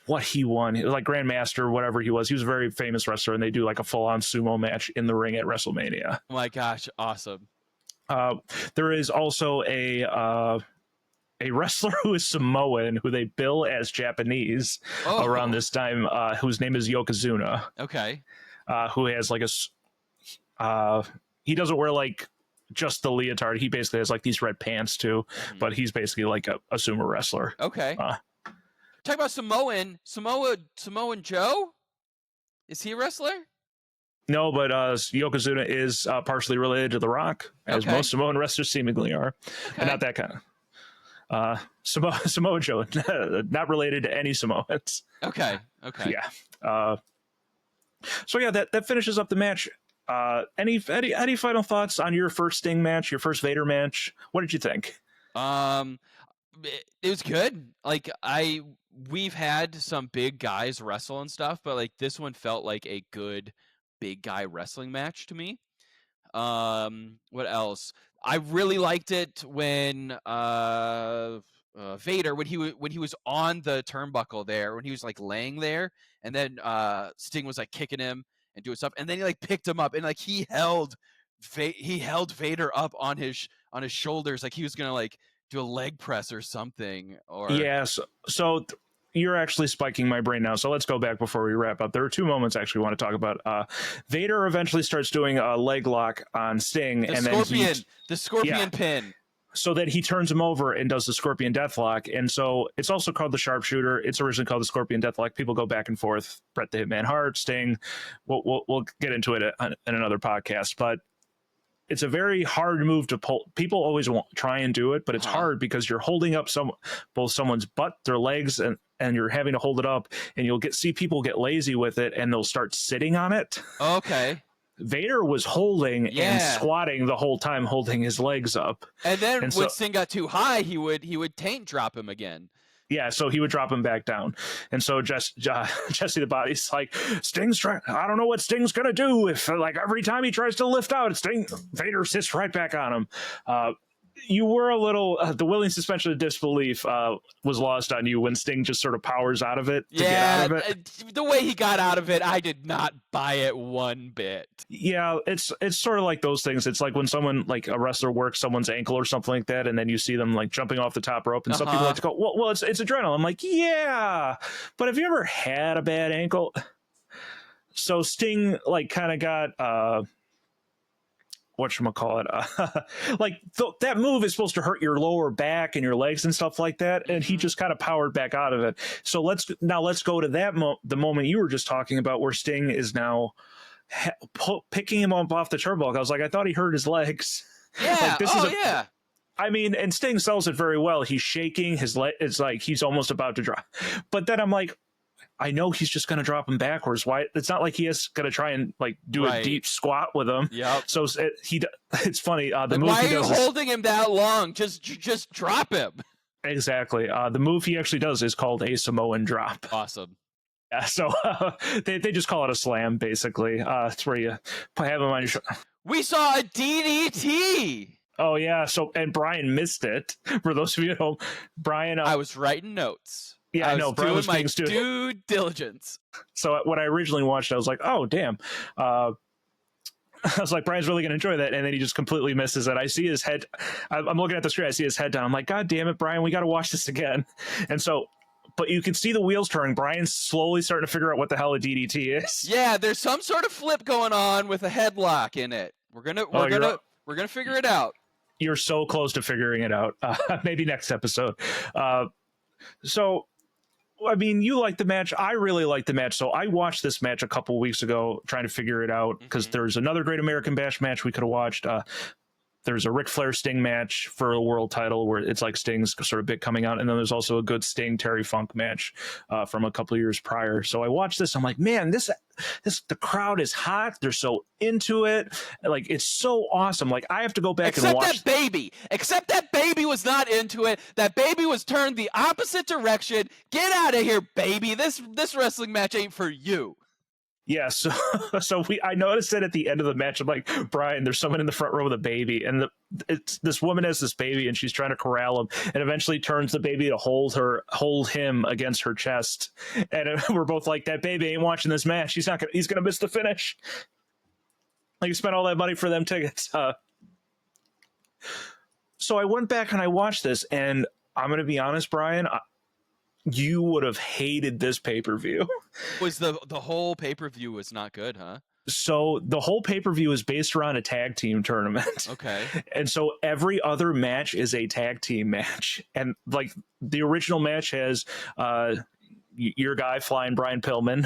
what he won. It was like Grandmaster, whatever he was. He was a very famous wrestler, and they do like a full-on sumo match in the ring at WrestleMania. Oh my gosh, awesome. There is also a wrestler who is Samoan, who they bill as Japanese around this time, whose name is Yokozuna. Okay. Who has like he doesn't wear like just the leotard. He basically has like these red pants too, but he's basically like a sumo wrestler. Okay. Talk about Samoan Joe. Is he a wrestler? No, but Yokozuna is partially related to The Rock, as most Samoan wrestlers seemingly are. But not that kind of. Samoa Joe, not related to any Samoans. Okay. Yeah. So yeah, that finishes up the match. Any final thoughts on your first Sting match, your first Vader match? What did you think? It was good. Like we've had some big guys wrestle and stuff, but like this one felt like a good big guy wrestling match to me. What else? I really liked it when Vader, when he was on the turnbuckle there, when he was like laying there, and then Sting was like kicking him and doing stuff, and then he like picked him up and like he held Vader up on his shoulders, like he was gonna like do a leg press or something. Or so you're actually spiking my brain now. So let's go back before we wrap up. There are two moments I actually want to talk about. Vader eventually starts doing a leg lock on Sting, the scorpion pin. So that he turns him over and does the Scorpion Deathlock. And so it's also called the Sharpshooter. It's originally called the Scorpion Deathlock. People go back and forth. Bret the Hitman Hart, Sting. We'll get into it in another podcast. But it's a very hard move to pull. People always try and do it, but it's hard because you're holding up both someone's butt, their legs, and you're having to hold it up. And you'll see people get lazy with it, and they'll start sitting on it. Okay. Vader was holding and squatting the whole time, holding his legs up. And then when Sting got too high, he would taint drop him again. Yeah, so he would drop him back down. And so Jesse the Body's like, Sting's trying, I don't know what Sting's going to do if like every time he tries to lift out, Vader sits right back on him. You were a little, the willing suspension of disbelief was lost on you when Sting just sort of powers out of it to get out of it. The way he got out of it, I did not buy it one bit. Yeah, it's sort of like those things. It's like when someone, like a wrestler works someone's ankle or something like that, and then you see them like jumping off the top rope, and some people like to go, well, it's adrenaline. I'm like, yeah, but have you ever had a bad ankle? So Sting like kind of got whatchamacallit, like that move is supposed to hurt your lower back and your legs and stuff like that, and he just kind of powered back out of it. So let's go to that the moment you were just talking about, where Sting is now picking him up off the turnbuckle. I was like, I thought he hurt his legs. Yeah. Like, I mean, and Sting sells it very well. He's shaking his leg. It's like he's almost about to drop, but then I'm like, I know he's just going to drop him backwards. Why? It's not like he is going to try and like do a deep squat with him. Yep. So it's funny. The move why he are does you holding him that long? Just drop him. Exactly. The move he actually does is called a Samoan drop. Awesome. Yeah. So they just call it a slam, basically. It's where you have him on your shoulder. We saw a DDT. Oh yeah. So and Brian missed it. For those of you at home, Brian. I was writing notes. Yeah, I know. Brian doing was my being stupid. due diligence. So when I originally watched it, I was like, oh, damn. I was like, Brian's really going to enjoy that. And then he just completely misses it. I see his head. I'm looking at the screen. I see his head down. I'm like, God damn it, Brian, we got to watch this again. And so, but you can see the wheels turning. Brian's slowly starting to figure out what the hell a DDT is. Yeah, there's some sort of flip going on with a headlock in it. We're gonna figure it out. You're so close to figuring it out. Maybe next episode. So, I mean, you like the match. I really like the match. So I watched this match a couple weeks ago trying to figure it out because there's another Great American Bash match we could have watched. There's a Ric Flair Sting match for a world title where it's like Sting's sort of bit coming out. And then there's also a good Sting Terry Funk match from a couple of years prior. So I watched this. I'm like, man, this the crowd is hot. They're so into it. Like, it's so awesome. Like, I have to go back and watch. Except that baby was not into it. That baby was turned the opposite direction. Get out of here, baby. This wrestling match ain't for you. Yeah, so I noticed it at the end of the match. I'm like, Brian, there's someone in the front row with a baby, and this woman has this baby, and she's trying to corral him, and eventually turns the baby to hold him against her chest, and we're both like, that baby ain't watching this match. He's gonna miss the finish. Like, you spent all that money for them tickets. So I went back and I watched this, and I'm gonna be honest, Brian. You would have hated this pay-per-view. Was the whole pay-per-view was not good, huh? So the whole pay-per-view is based around a tag team tournament. Okay. And so every other match is a tag team match. And like the original match has your guy flying Brian Pillman,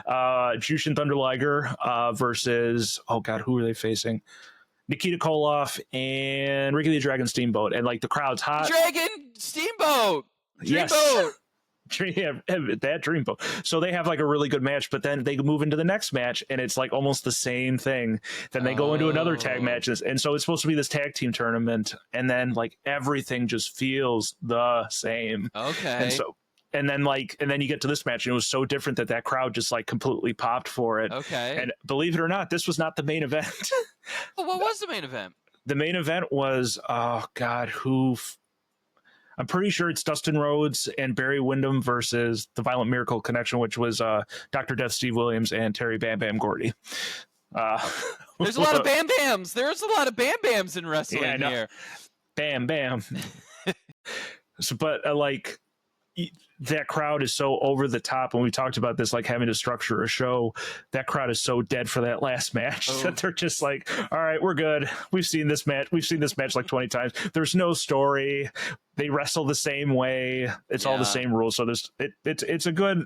Jushin Thunder Liger versus, oh God, who are they facing? Nikita Koloff and Ricky the Dragon Steamboat. And like the crowd's hot. Dragon Steamboat. Yes. Dreamboat. That Dreamboat. So they have like a really good match, but then they move into the next match and it's like almost the same thing. Then they go into another tag match, and so it's supposed to be this tag team tournament, and then like everything just feels the same. Okay. And then you get to this match, and it was so different that crowd just like completely popped for it. Okay. And believe it or not, this was not the main event. Well, what was the main event? The main event was, oh God, I'm pretty sure it's Dustin Rhodes and Barry Windham versus the Violent Miracle Connection, which was Dr. Death Steve Williams and Terry Bam Bam Gordy. There's a lot of Bam Bams. There's a lot of Bam Bams in wrestling here. Bam Bam. But that crowd is so over the top, and we talked about this, like having to structure a show. That crowd is so dead for that last match that they're just like, all right, we're good. We've seen this match like 20 times. There's no story. They wrestle the same way. It's all the same rules. So it's a good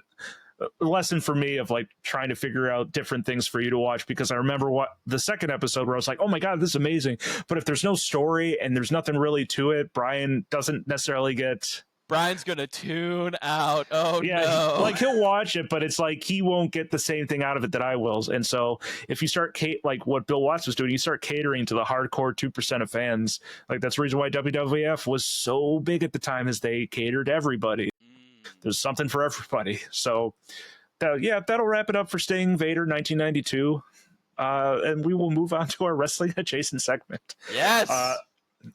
lesson for me of like trying to figure out different things for you to watch, because I remember the second episode where I was like, oh my God, this is amazing. But if there's no story and there's nothing really to it, Brian doesn't necessarily get... Brian's gonna tune out. Oh yeah, no! Like he'll watch it, but it's like he won't get the same thing out of it that I will. And so if you start like what Bill Watts was doing, you start catering to the hardcore 2% of fans. Like that's the reason why WWF was so big at the time, is they catered to everybody. There's something for everybody. So that'll wrap it up for Sting Vader 1992. And we will move on to our wrestling adjacent segment. Yes.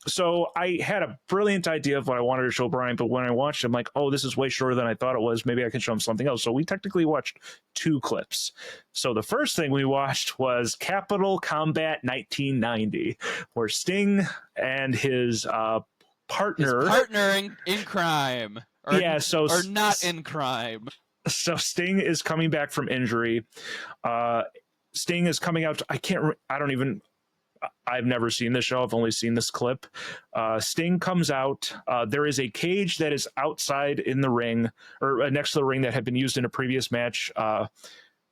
So I had a brilliant idea of what I wanted to show Brian, but when I watched it, I'm like, oh, this is way shorter than I thought it was. Maybe I can show him something else. So we technically watched 2 clips. So the first thing we watched was Capital Combat 1990, where Sting and his partner in crime. Or not in crime. So Sting is coming back from injury. Sting is coming out. I've never seen this show. I've only seen this clip. Sting comes out. There is a cage that is outside in the ring, or next to the ring, that had been used in a previous match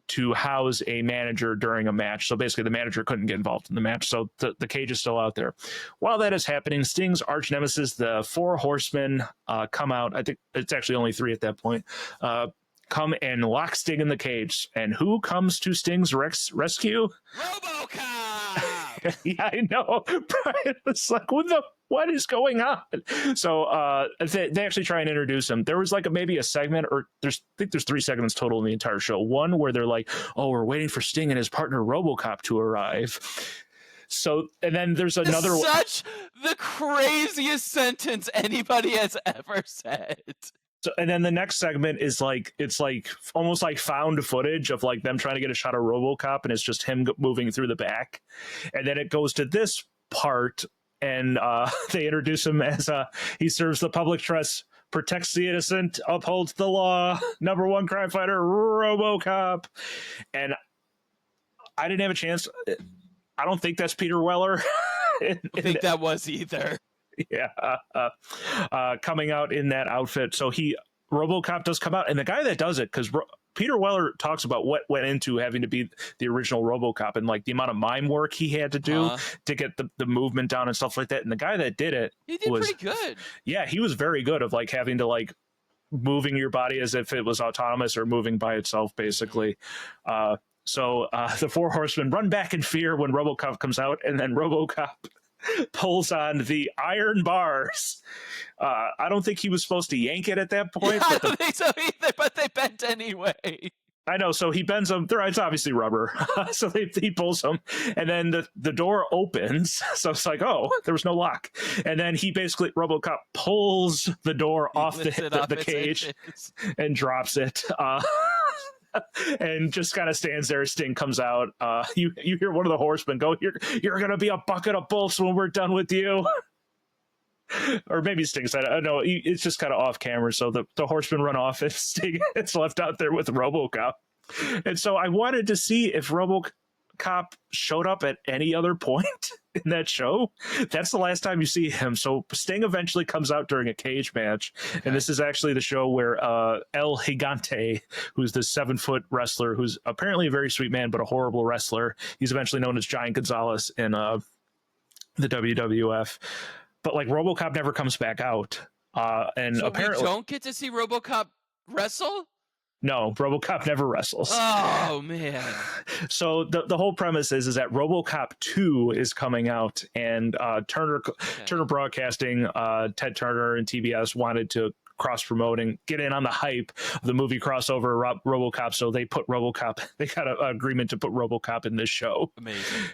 to house a manager during a match. So basically the manager couldn't get involved in the match. So the cage is still out there. While that is happening, Sting's arch nemesis, the Four Horsemen, come out. I think it's actually only 3 at that point. Come and lock Sting in the cage. And who comes to Sting's rescue? RoboCop! Yeah, I know. Brian was like, what is going on? So they actually try and introduce him. There was like maybe a segment, or I think there's 3 segments total in the entire show. One where they're like, oh, we're waiting for Sting and his partner RoboCop to arrive. So, and then there's another... Such the craziest sentence anybody has ever said. So, and then the next segment is like it's like almost like found footage of like them trying to get a shot of RoboCop, and it's just him moving through the back, and then it goes to this part, and they introduce him as he serves the public trust, protects the innocent, upholds the law, number one crime fighter, RoboCop, and I didn't have a chance. I don't think that's Peter Weller. I don't think that was either. Yeah, coming out in that outfit. So RoboCop does come out, and the guy that does it, because Peter Weller talks about what went into having to be the original RoboCop and like the amount of mime work he had to do to get the movement down and stuff like that. And the guy that did it, he did pretty good. Yeah, he was very good of like having to like moving your body as if it was autonomous or moving by itself, basically. So the four horsemen run back in fear when RoboCop comes out, and then RoboCop pulls on the iron bars. I don't think he was supposed to yank it at that point. Yeah, I don't think so either, but they bent anyway. I know, so he bends them. It's obviously rubber. So he pulls them, and then the door opens. So it's like, oh, there was no lock. And then RoboCop pulls the door off the cage and drops it. And just kind of stands there. Sting comes out. You hear one of the horsemen go, "You're gonna be a bucket of bolts when we're done with you." Or maybe Sting said, "I know." It's just kind of off camera, so the horsemen run off, and Sting is left out there with RoboCop. And so I wanted to see if RoboCop showed up at any other point in that show. That's the last time you see him. So Sting eventually comes out during a cage match, and this is actually the show where El Gigante, who's the 7-foot wrestler, who's apparently a very sweet man but a horrible wrestler. He's eventually known as Giant Gonzalez in the WWF. But like RoboCop never comes back out, and so apparently we don't get to see RoboCop wrestle. No, RoboCop never wrestles. Oh man! So the whole premise is that RoboCop 2 is coming out, and Turner Broadcasting, Ted Turner and TBS wanted to cross promote and get in on the hype of the movie crossover RoboCop. So they put RoboCop. They got an agreement to put RoboCop in this show. Amazing.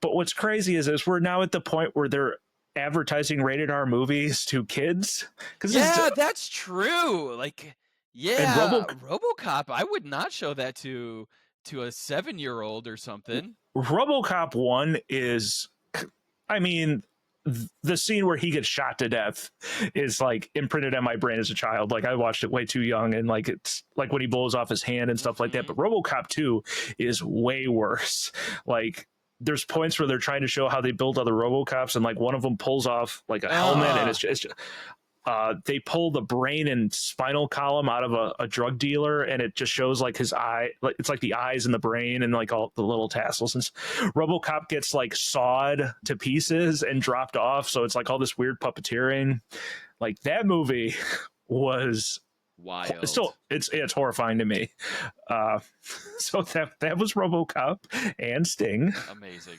But what's crazy is we're now at the point where they're advertising rated R movies to kids. Yeah, that's true. Like. Yeah, RoboCop. I would not show that to a 7-year-old or something. RoboCop 1 is, I mean, the scene where he gets shot to death is like imprinted on my brain as a child. Like I watched it way too young, and like it's like when he blows off his hand and stuff like that. But RoboCop 2 is way worse. Like there's points where they're trying to show how they build other RoboCops, and like one of them pulls off like a helmet, and it's just they pull the brain and spinal column out of a drug dealer, and it just shows like his eye, like it's like the eyes and the brain and like all the little tassels. And RoboCop gets like sawed to pieces and dropped off, so it's like all this weird puppeteering. Like that movie was wild. It's horrifying to me. So that was RoboCop and Sting. Amazing.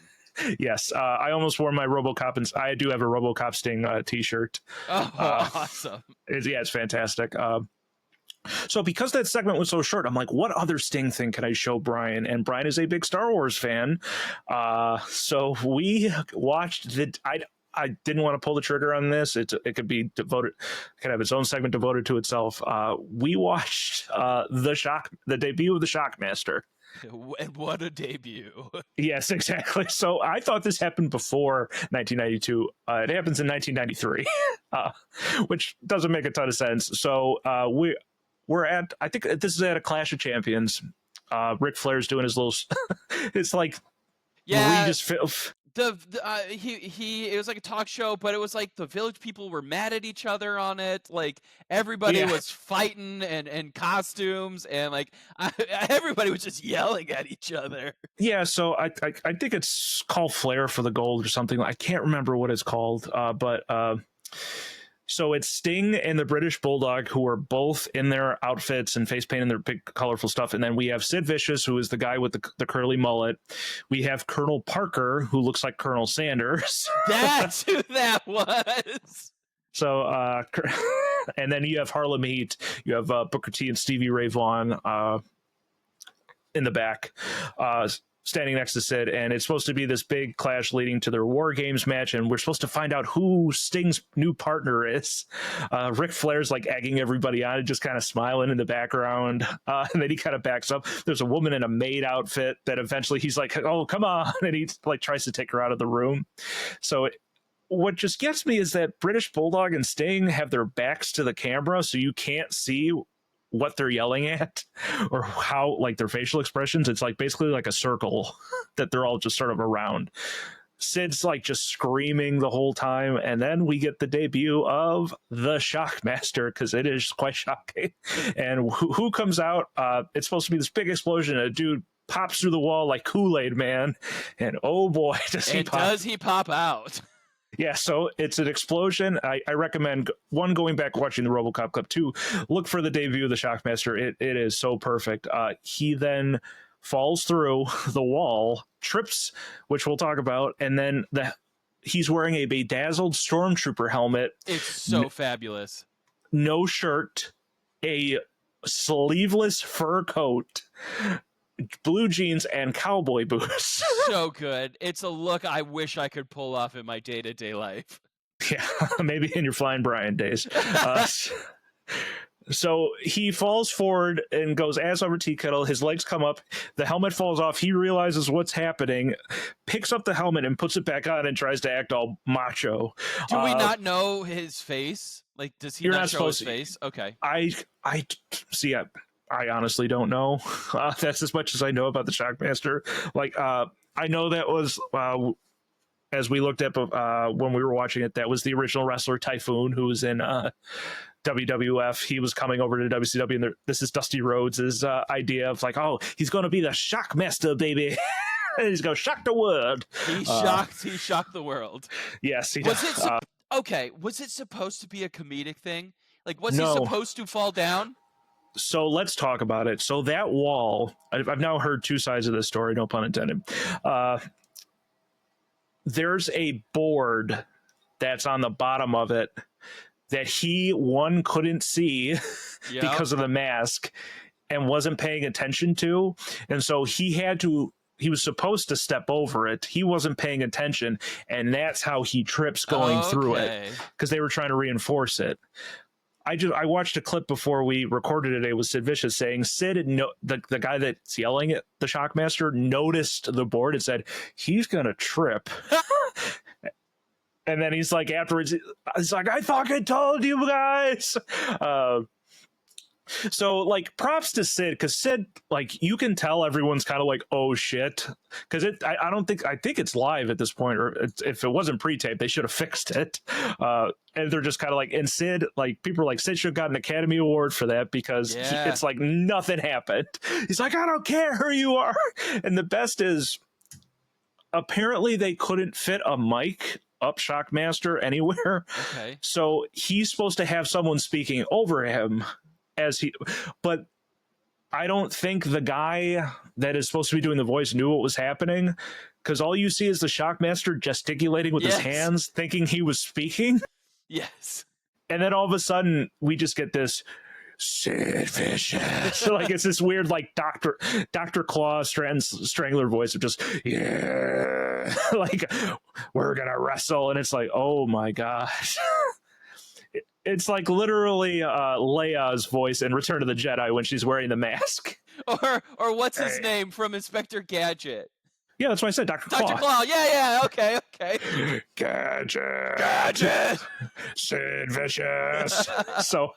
Yes, I almost wore my RoboCop, and I do have a RoboCop Sting T-shirt. Oh, awesome! It's fantastic. So because that segment was so short, I'm like, what other Sting thing can I show Brian? And Brian is a big Star Wars fan, so we watched I didn't want to pull the trigger on this. It could be devoted, could have its own segment devoted to itself. We watched the debut of the Shockmaster. And what a debut. Yes, exactly. So I thought this happened before 1992. It happens in 1993, which doesn't make a ton of sense. So we're at, I think this is at a Clash of Champions. Ric Flair's doing his little, it's like, yeah. We just feel. It was like a talk show, but it was like the village people were mad at each other on it. Like everybody was fighting and costumes, and like everybody was just yelling at each other. Yeah, so I think it's called Flair for the Gold or something. I can't remember what it's called, but so it's Sting and the British Bulldog, who are both in their outfits and face paint and their big colorful stuff. And then we have Sid Vicious, who is the guy with the curly mullet. We have Colonel Parker, who looks like Colonel Sanders. That's who that was. So, and then you have Harlem Heat. You have Booker T and Stevie Ray Vaughan in the back. standing next to Sid, and it's supposed to be this big clash leading to their War Games match, and we're supposed to find out who Sting's new partner is. Ric Flair's like egging everybody on and just kind of smiling in the background, and then he kind of backs up. There's a woman in a maid outfit that eventually he's like, oh, come on, and he like tries to take her out of the room. So what just gets me is that British Bulldog and Sting have their backs to the camera, so you can't see what they're yelling at or how like their facial expressions. It's like basically like a circle that they're all just sort of around. Sid's like just screaming the whole time, and then we get the debut of the Shockmaster, because it is quite shocking. And who comes out? It's supposed to be this big explosion. A dude pops through the wall like Kool-Aid Man, and oh boy, does he pop out. Yeah, so it's an explosion. I recommend, one, going back watching the RoboCop clip, two, look for the debut of the Shockmaster. It is so perfect. He then falls through the wall, trips, which we'll talk about, and then he's wearing a bedazzled Stormtrooper helmet. It's so fabulous. No shirt, a sleeveless fur coat, blue jeans, and cowboy boots. So good. It's a look I wish I could pull off in my day-to-day life. Yeah, maybe in your Flying Brian days. So he falls forward and goes ass over tea kettle. His legs come up. The helmet falls off. He realizes what's happening, picks up the helmet and puts it back on and tries to act all macho. Do we not know his face? Like, does he not show his face? Okay. I see. I honestly don't know. That's as much as I know about the Shockmaster. Like, I know that was, as we looked at when we were watching it, that was the original wrestler Typhoon, who was in WWF. He was coming over to WCW, and this is Dusty Rhodes' idea of like, oh, he's going to be the Shockmaster, baby. And he's going to shock the world. He shocked the world. Yes, he was does. Okay, was it supposed to be a comedic thing? Like, was he supposed to fall down? So let's talk about it. So that wall, I've now heard two sides of this story, no pun intended. There's a board that's on the bottom of it that one couldn't see because of the mask and wasn't paying attention to. And so he was supposed to step over it. He wasn't paying attention. And that's how he trips going through it, because they were trying to reinforce it. I watched a clip before we recorded today with Sid Vicious saying the guy that's yelling at the Shockmaster noticed the board and said, he's going to trip. And then he's like, afterwards, he's like, I fucking told you guys. So like, props to Sid, because Sid, like, you can tell everyone's kind of like, oh shit, because I think it's live at this point, or if it wasn't pre-taped, they should have fixed it. And they're just kind of like, and Sid, like, people are like, Sid should have got an Academy Award for that, because it's like nothing happened. He's like, I don't care who you are. And the best is, apparently they couldn't fit a mic up Shockmaster anywhere. Okay. So he's supposed to have someone speaking over him but I don't think the guy that is supposed to be doing the voice knew what was happening, because all you see is the Shockmaster gesticulating with his hands, thinking he was speaking. Yes. And then all of a sudden we just get this Sid Vicious. So like, it's this weird like Dr. Claw Strangler voice of just, yeah, like, we're gonna wrestle, and it's like, oh my gosh. It's like literally Leia's voice in Return of the Jedi when she's wearing the mask. Or what's his name from Inspector Gadget? Yeah, that's what I said, Dr. Claw. Dr. Claw, yeah, okay. Gadget. Sid Vicious. So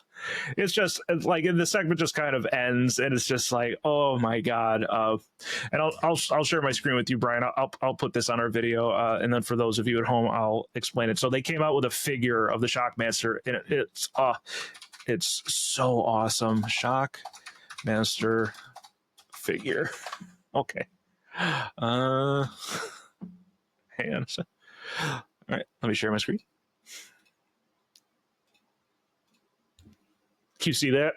it's just like, the segment just kind of ends, and it's just like, oh my god. And I'll share my screen with you, Brian. I'll put this on our video, and then for those of you at home, I'll explain it. So they came out with a figure of the Shockmaster, and it's so awesome. Shockmaster figure. Okay. Hang on a sec. All right, let me share my screen. Can you see that?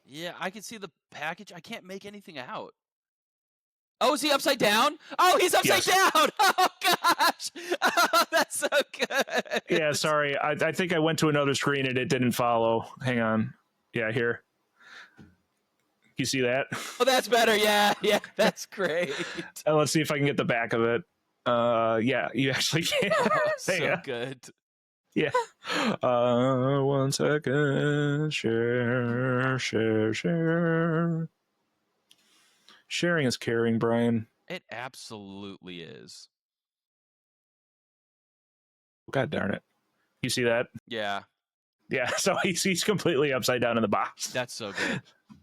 Yeah, I can see the package. I can't make anything out. Oh, is he upside down? Oh, he's upside down! Oh, gosh! Oh, that's so good! Yeah, sorry. I think I went to another screen and it didn't follow. Hang on. Yeah, here. You see that? Oh, that's better. Yeah, that's great. And let's see if I can get the back of it. Yeah, you actually can. Oh, so Yeah. good. Yeah. 1 second. Share. Sharing is caring, Brian. It absolutely is. God darn it. You see that? Yeah, Yeah. So he's completely upside down in the box. that's so good.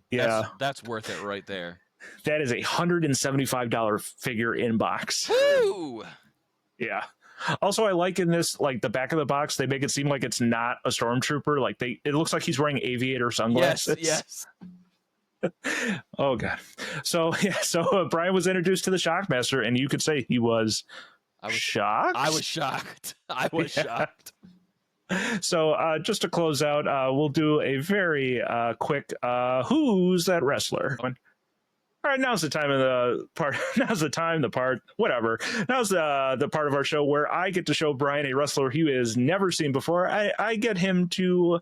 Yeah. That's worth it right there. That is a $175 figure in box. Woo! Yeah. Also, I like in this, like the back of the box, they make it seem like it's not a stormtrooper. Like it looks like he's wearing aviator sunglasses. Yes. Oh god. So yeah. So Brian was introduced to the Shockmaster, and you could say he was shocked. I was shocked. I was shocked. So just to close out, we'll do a very quick who's that wrestler? All right, now's the time of the part. Now's the time, the part, whatever. Now's the part of our show where I get to show Brian a wrestler he has never seen before. I get him to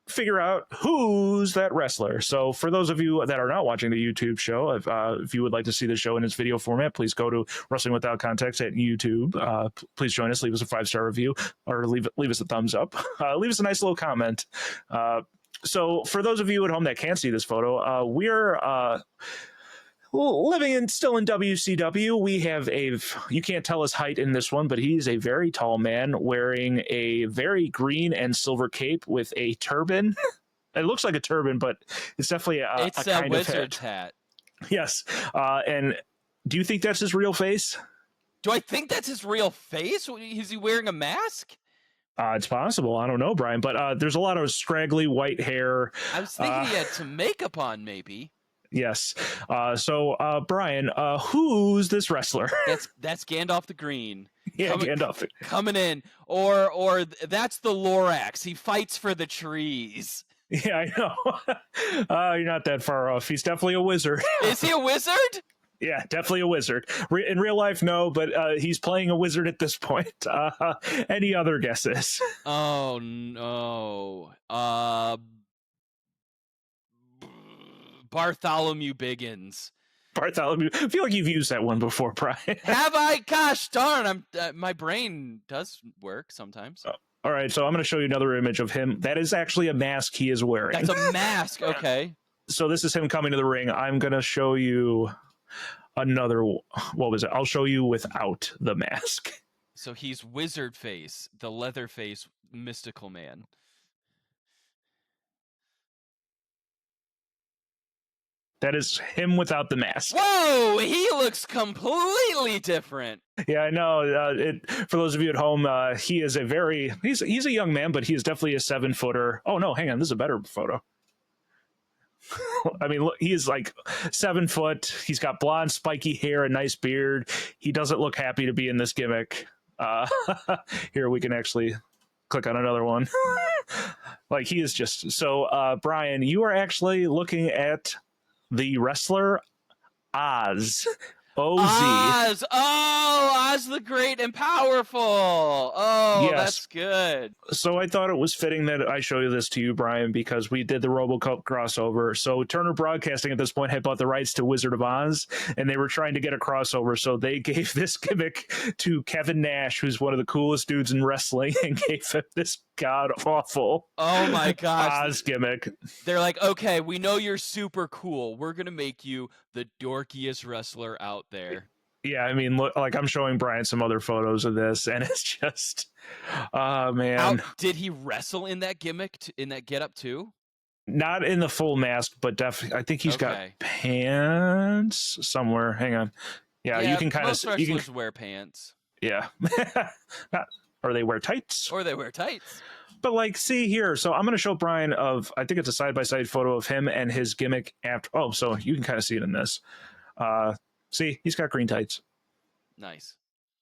figure out who's that wrestler. So for those of you that are not watching the YouTube show, if you would like to see the show in its video format, please go to Wrestling Without Context at YouTube. Please join us, leave us a 5-star review, or leave us a thumbs up. Leave us a nice little comment. So for those of you at home that can't see this photo, we're living still in WCW. We have you can't tell his height in this one, but he's a very tall man wearing a very green and silver cape with a turban. It looks like a turban, but it's definitely a kind wizard's of hat. Yes. And do you think that's his real face? Do I think that's his real face? Is he wearing a mask? It's possible. I don't know, Brian, but there's a lot of scraggly white hair. I was thinking he had some makeup on, maybe. Yes. So, Brian, who's this wrestler? That's Gandalf the Green. Yeah, Gandalf coming in, or that's the Lorax. He fights for the trees. Yeah, I know. You're not that far off. He's definitely a wizard. Is he a wizard? Yeah, definitely a wizard. In real life, no, but he's playing a wizard at this point. Any other guesses? Oh no. Bartholomew Biggins. Bartholomew. I feel like you've used that one before, Brian. Have I? Gosh darn! My brain does work sometimes. Oh, all right, so I'm going to show you another image of him. That is actually a mask he is wearing. That's a mask. Okay. So this is him coming to the ring. I'm going to show you another. What was it? I'll show you without the mask. So he's Wizard Face, the leather face mystical man. That is him without the mask. Whoa, he looks completely different. Yeah, I know. For those of you at home, he is he's a young man, but he is definitely a 7-footer. Oh no, hang on, this is a better photo. I mean, look, he is like 7 foot. He's got blonde, spiky hair, a nice beard. He doesn't look happy to be in this gimmick. Here we can actually click on another one. Like he is just so. Brian, you are actually looking at the wrestler Oz. Oz. Oh, Oz the Great and Powerful. Oh, yes. That's good. So I thought it was fitting that I show you this to you, Brian, because we did the RoboCop crossover. So Turner Broadcasting at this point had bought the rights to Wizard of Oz, and they were trying to get a crossover. So they gave this gimmick to Kevin Nash, who's one of the coolest dudes in wrestling, and gave him this god-awful Oh my gosh. Oz gimmick. They're like, okay, we know you're super cool. We're going to make you the dorkiest wrestler out there. Yeah, I mean, look, like I'm showing Brian some other photos of this, and it's just, man. Did he wrestle in that gimmick, in that getup too? Not in the full mask, but definitely, I think he's got pants somewhere. Hang on. Yeah, you can kind of. Most wrestlers wear pants. Yeah. Or they wear tights. Or they wear tights. But like, see here. So I'm going to show Brian I think it's a side-by-side photo of him and his gimmick after. Oh, so you can kind of see it in this. See, he's got green tights. Nice.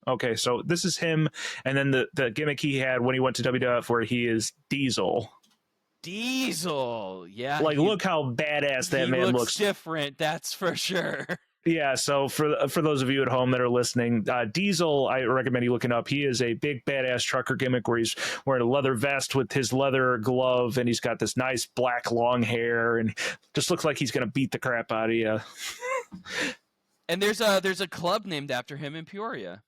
Okay, so this is him, and then the gimmick he had when he went to WWF, where he is Diesel. Diesel, yeah. Like, look how badass that man looks. Different, that's for sure. Yeah, so for those of you at home that are listening, Diesel, I recommend you looking up. He is a big badass trucker gimmick where he's wearing a leather vest with his leather glove, and he's got this nice black long hair, and just looks like he's gonna beat the crap out of you. And there's a club named after him in Peoria.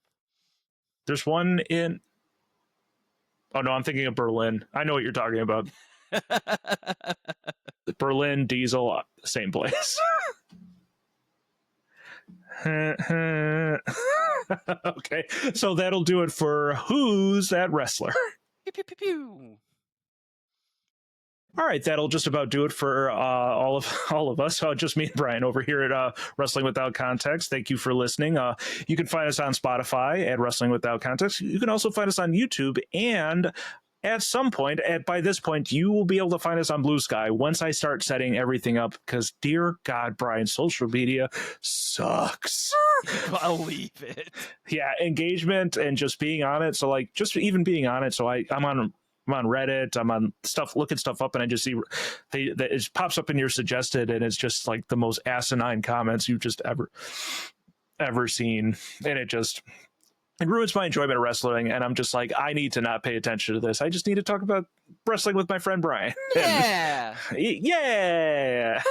There's one in. Oh no, I'm thinking of Berlin. I know what you're talking about. Berlin, Diesel, same place. Okay, so that'll do it for Who's That Wrestler? Pew, pew, pew, pew. All right, that'll just about do it for all of us. Just me and Brian over here at Wrestling Without Context. Thank you for listening. You can find us on Spotify at Wrestling Without Context. You can also find us on YouTube, and at some point, by this point, you will be able to find us on Blue Sky once I start setting everything up. Because, dear God, Brian, social media sucks. Believe it. Yeah, engagement and just being on it. So, like, just even being on it. So I'm on Reddit, I'm on stuff, looking stuff up, and I just see it pops up in your suggested, and it's just like the most asinine comments you've just ever seen, and it ruins my enjoyment of wrestling. And I'm just like, I need to not pay attention to this. I just need to talk about wrestling with my friend Brian. Yeah. Yeah.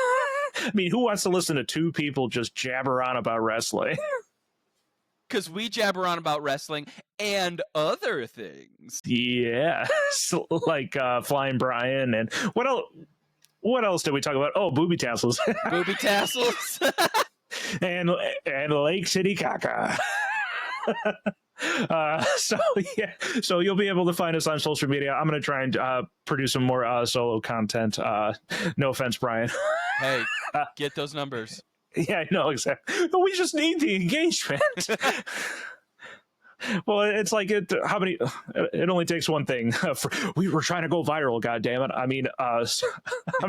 I mean, who wants to listen to two people just jabber on about wrestling? Because we jabber on about wrestling and other things. Yeah, so, like Flying Brian, and what else? What else did we talk about? Oh, booby tassels, Booby tassels. and Lake City Caca. So you'll be able to find us on social media. I'm gonna try and produce some more solo content. No offense, Brian. Hey, get those numbers. Yeah, I know, exactly. But we just need the engagement. Well, it's like how many? It only takes one thing. We were trying to go viral. God damn it! I mean, I'm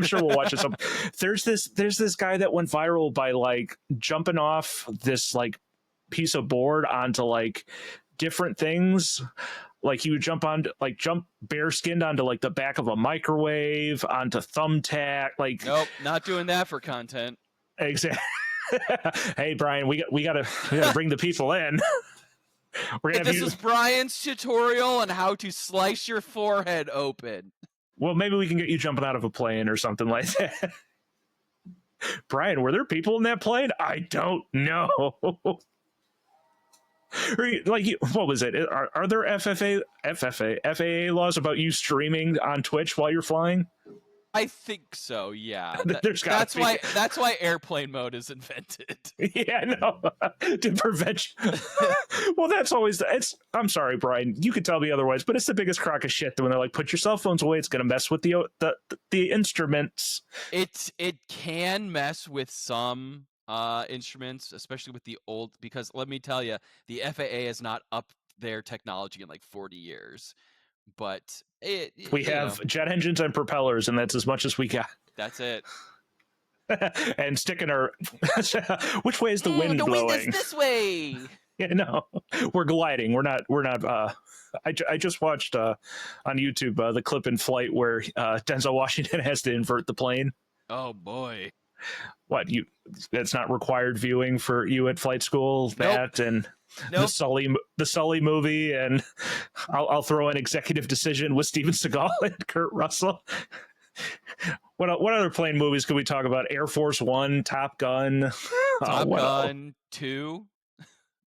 sure we'll watch it. There's this guy that went viral by like jumping off this like piece of board onto like different things. Like he would jump bare skinned onto like the back of a microwave, onto thumbtack. Like, nope, not doing that for content. Exactly. Hey, Brian, we gotta bring the people in. This is Brian's tutorial on how to slice your forehead open. Well, maybe we can get you jumping out of a plane or something like that. Brian, were there people in that plane? I don't know. Like, what was it? Are there FAA laws about you streaming on Twitch while you're flying? I think so, yeah. That's why airplane mode is invented. Yeah, no, to prevent. Well, that's always. I'm sorry, Brian. You could tell me otherwise, but it's the biggest crock of shit when they're like, "Put your cell phones away. It's going to mess with the instruments." It can mess with some instruments, especially with the old. Because let me tell you, the FAA has not upped their technology in like 40 years. But we have jet engines and propellers, and that's as much as we got. That's it. And sticking our which way is the wind blowing? The wind is this way. Yeah, no, we're gliding. We're not. I just watched on YouTube the clip in flight where Denzel Washington has to invert the plane. Oh boy. What, that's not required viewing for you at flight school? That and the Sully movie, and I'll throw an Executive Decision with Steven Seagal and Kurt Russell. What other plane movies could we talk about? Air Force One, Top Gun, Top Gun 2,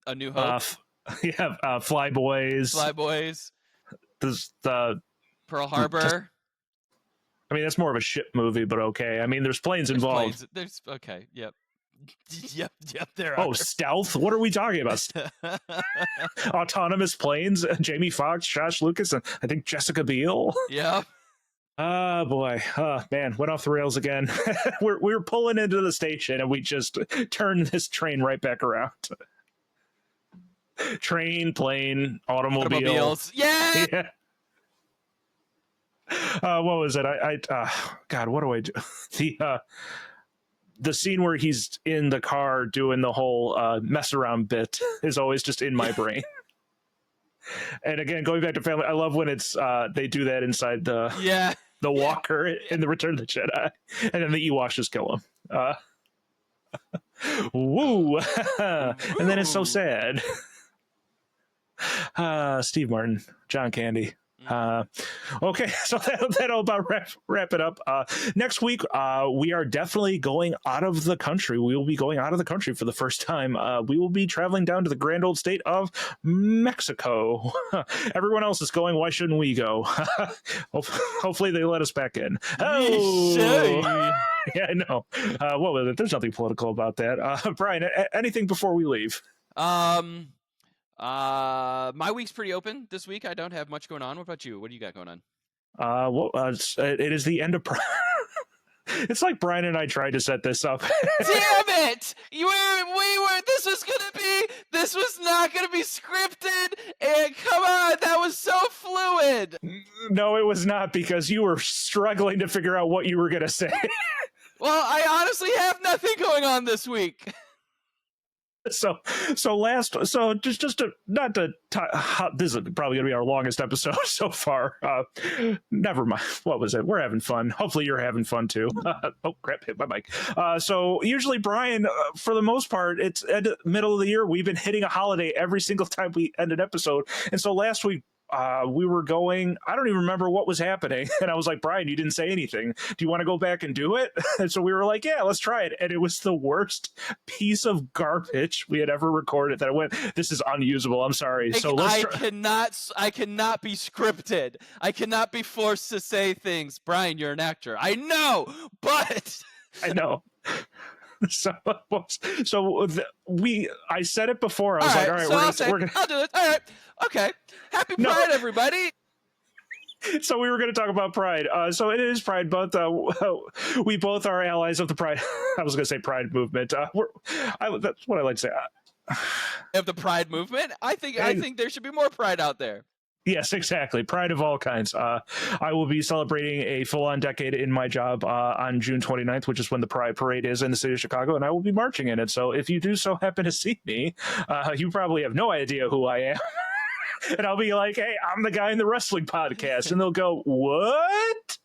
A New Hope. Fly Boys. The Pearl Harbor. I mean, that's more of a ship movie, but okay. I mean, there's planes involved. There's okay. Yep. There are. Oh, stealth? What are we talking about? Autonomous planes? Jamie Foxx, Josh Lucas, and I think Jessica Biel. Yeah. Oh, boy. Oh, man. Went off the rails again. We're pulling into the station, and we just turned this train right back around. Train, plane, automobiles. Yeah. What was it? God, what do I do? The scene where he's in the car doing the whole mess around bit is always just in my brain. And again, going back to family, I love when it's they do that inside the walker in the Return of the Jedi, and then the Ewoks just kill him. Woo! And then it's so Woo. sad. Steve Martin, John Candy. Okay, so that'll about wrap it up. Next week, we are definitely going out of the country. We will be going out of the country for the first time. We will be traveling down to the grand old state of Mexico. Everyone else is going. Why shouldn't we go? Hopefully they let us back in. Oh, yeah, I know. Well, there's nothing political about that. Brian, anything before we leave? My week's pretty open this week. I don't have much going on. What about you? What do you got going on? It is the end of. It's like Brian and I tried to set this up. Damn it! We were. This was not gonna be scripted. And come on, that was so fluid. No, it was not, because you were struggling to figure out what you were gonna say. Well, I honestly have nothing going on this week. So just to not to this is probably gonna be our longest episode so far. Never mind. What was it? We're having fun. Hopefully you're having fun too. Oh crap! Hit my mic. So usually Brian, for the most part, it's at the middle of the year. We've been hitting a holiday every single time we end an episode, and so last week. We were going, I don't even remember what was happening. And I was like, Brian, you didn't say anything. Do you want to go back and do it? And so we were like, yeah, let's try it. And it was the worst piece of garbage we had ever recorded that I went, this is unusable. I'm sorry. So let's I cannot be scripted. I cannot be forced to say things. Brian, you're an actor. I know, but I know. I said it before. I was like, all right, we're gonna I'll do it. All right. Okay. Happy Pride, everybody. So we were going to talk about Pride. So it is Pride, but we both are allies of the Pride. I was going to say Pride movement. That's what I like to say. Of the Pride movement, I think there should be more Pride out there. Yes, exactly. Pride of all kinds. I will be celebrating a full-on decade in my job on June 29th, which is when the Pride Parade is in the city of Chicago, and I will be marching in it. So if you do so happen to see me, you probably have no idea who I am. And I'll be like, hey, I'm the guy in the wrestling podcast. And they'll go, what?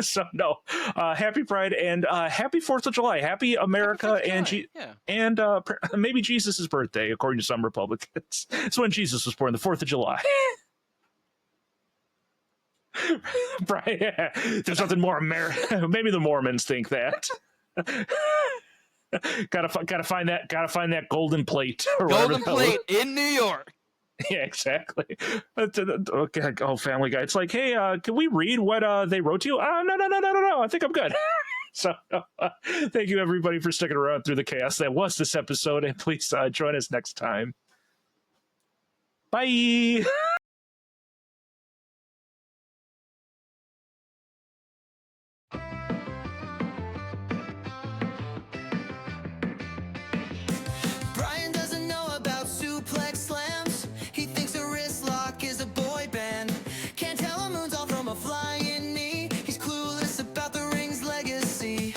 So, no. Happy Pride and happy 4th of July. Happy America and maybe Jesus' birthday, according to some Republicans. It's when Jesus was born, the 4th of July. Brian, yeah, there's nothing more American. Maybe the Mormons think that. Gotta find that golden plate. Golden plate in New York. Yeah, exactly. Okay, oh, Family Guy. It's like, hey, can we read what they wrote to you? No. I think I'm good. So, thank you everybody for sticking around through the chaos that was this episode, and please join us next time. Bye. Brian doesn't know about suplex slams. He thinks a wrist lock is a boy band. Can't tell a moonsault from a flying knee. He's clueless about the ring's legacy.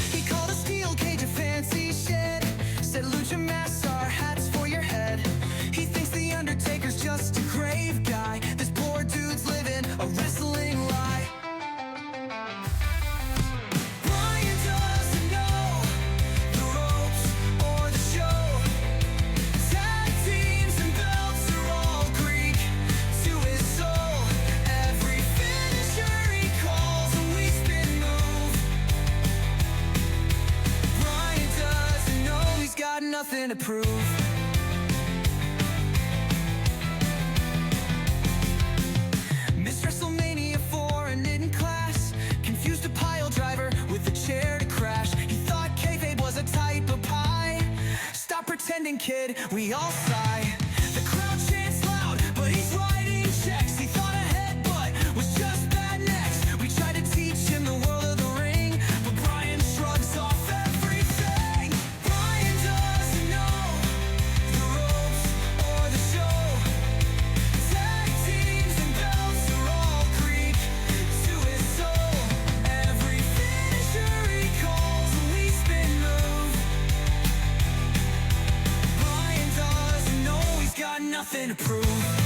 He called a steel cage a fancy shed. Said lucha masks are hats for your head. He thinks the Undertaker's just a grave guy. This poor dude's living a wrestling lie. Brian doesn't know the ropes or the show. Tag teams and belts are all Greek to his soul. Every finisher he calls a we spin move. Brian doesn't know he's got nothing to prove. Miss WrestleMania 4 and in class. Confused a pile driver with a chair to crash. He thought kayfabe was a type of pie. Stop pretending, kid, we all sigh. The crowd chants loud, but he's writing checks. He thought a headbutt was just bad next. We tried to teach him the world of the ring, but Brian shrugs off everything. Brian doesn't know the ropes or the show. Tag teams and belts are all Greek to his soul. Every finisher he calls a we spin move. Brian doesn't know he's got nothing to prove.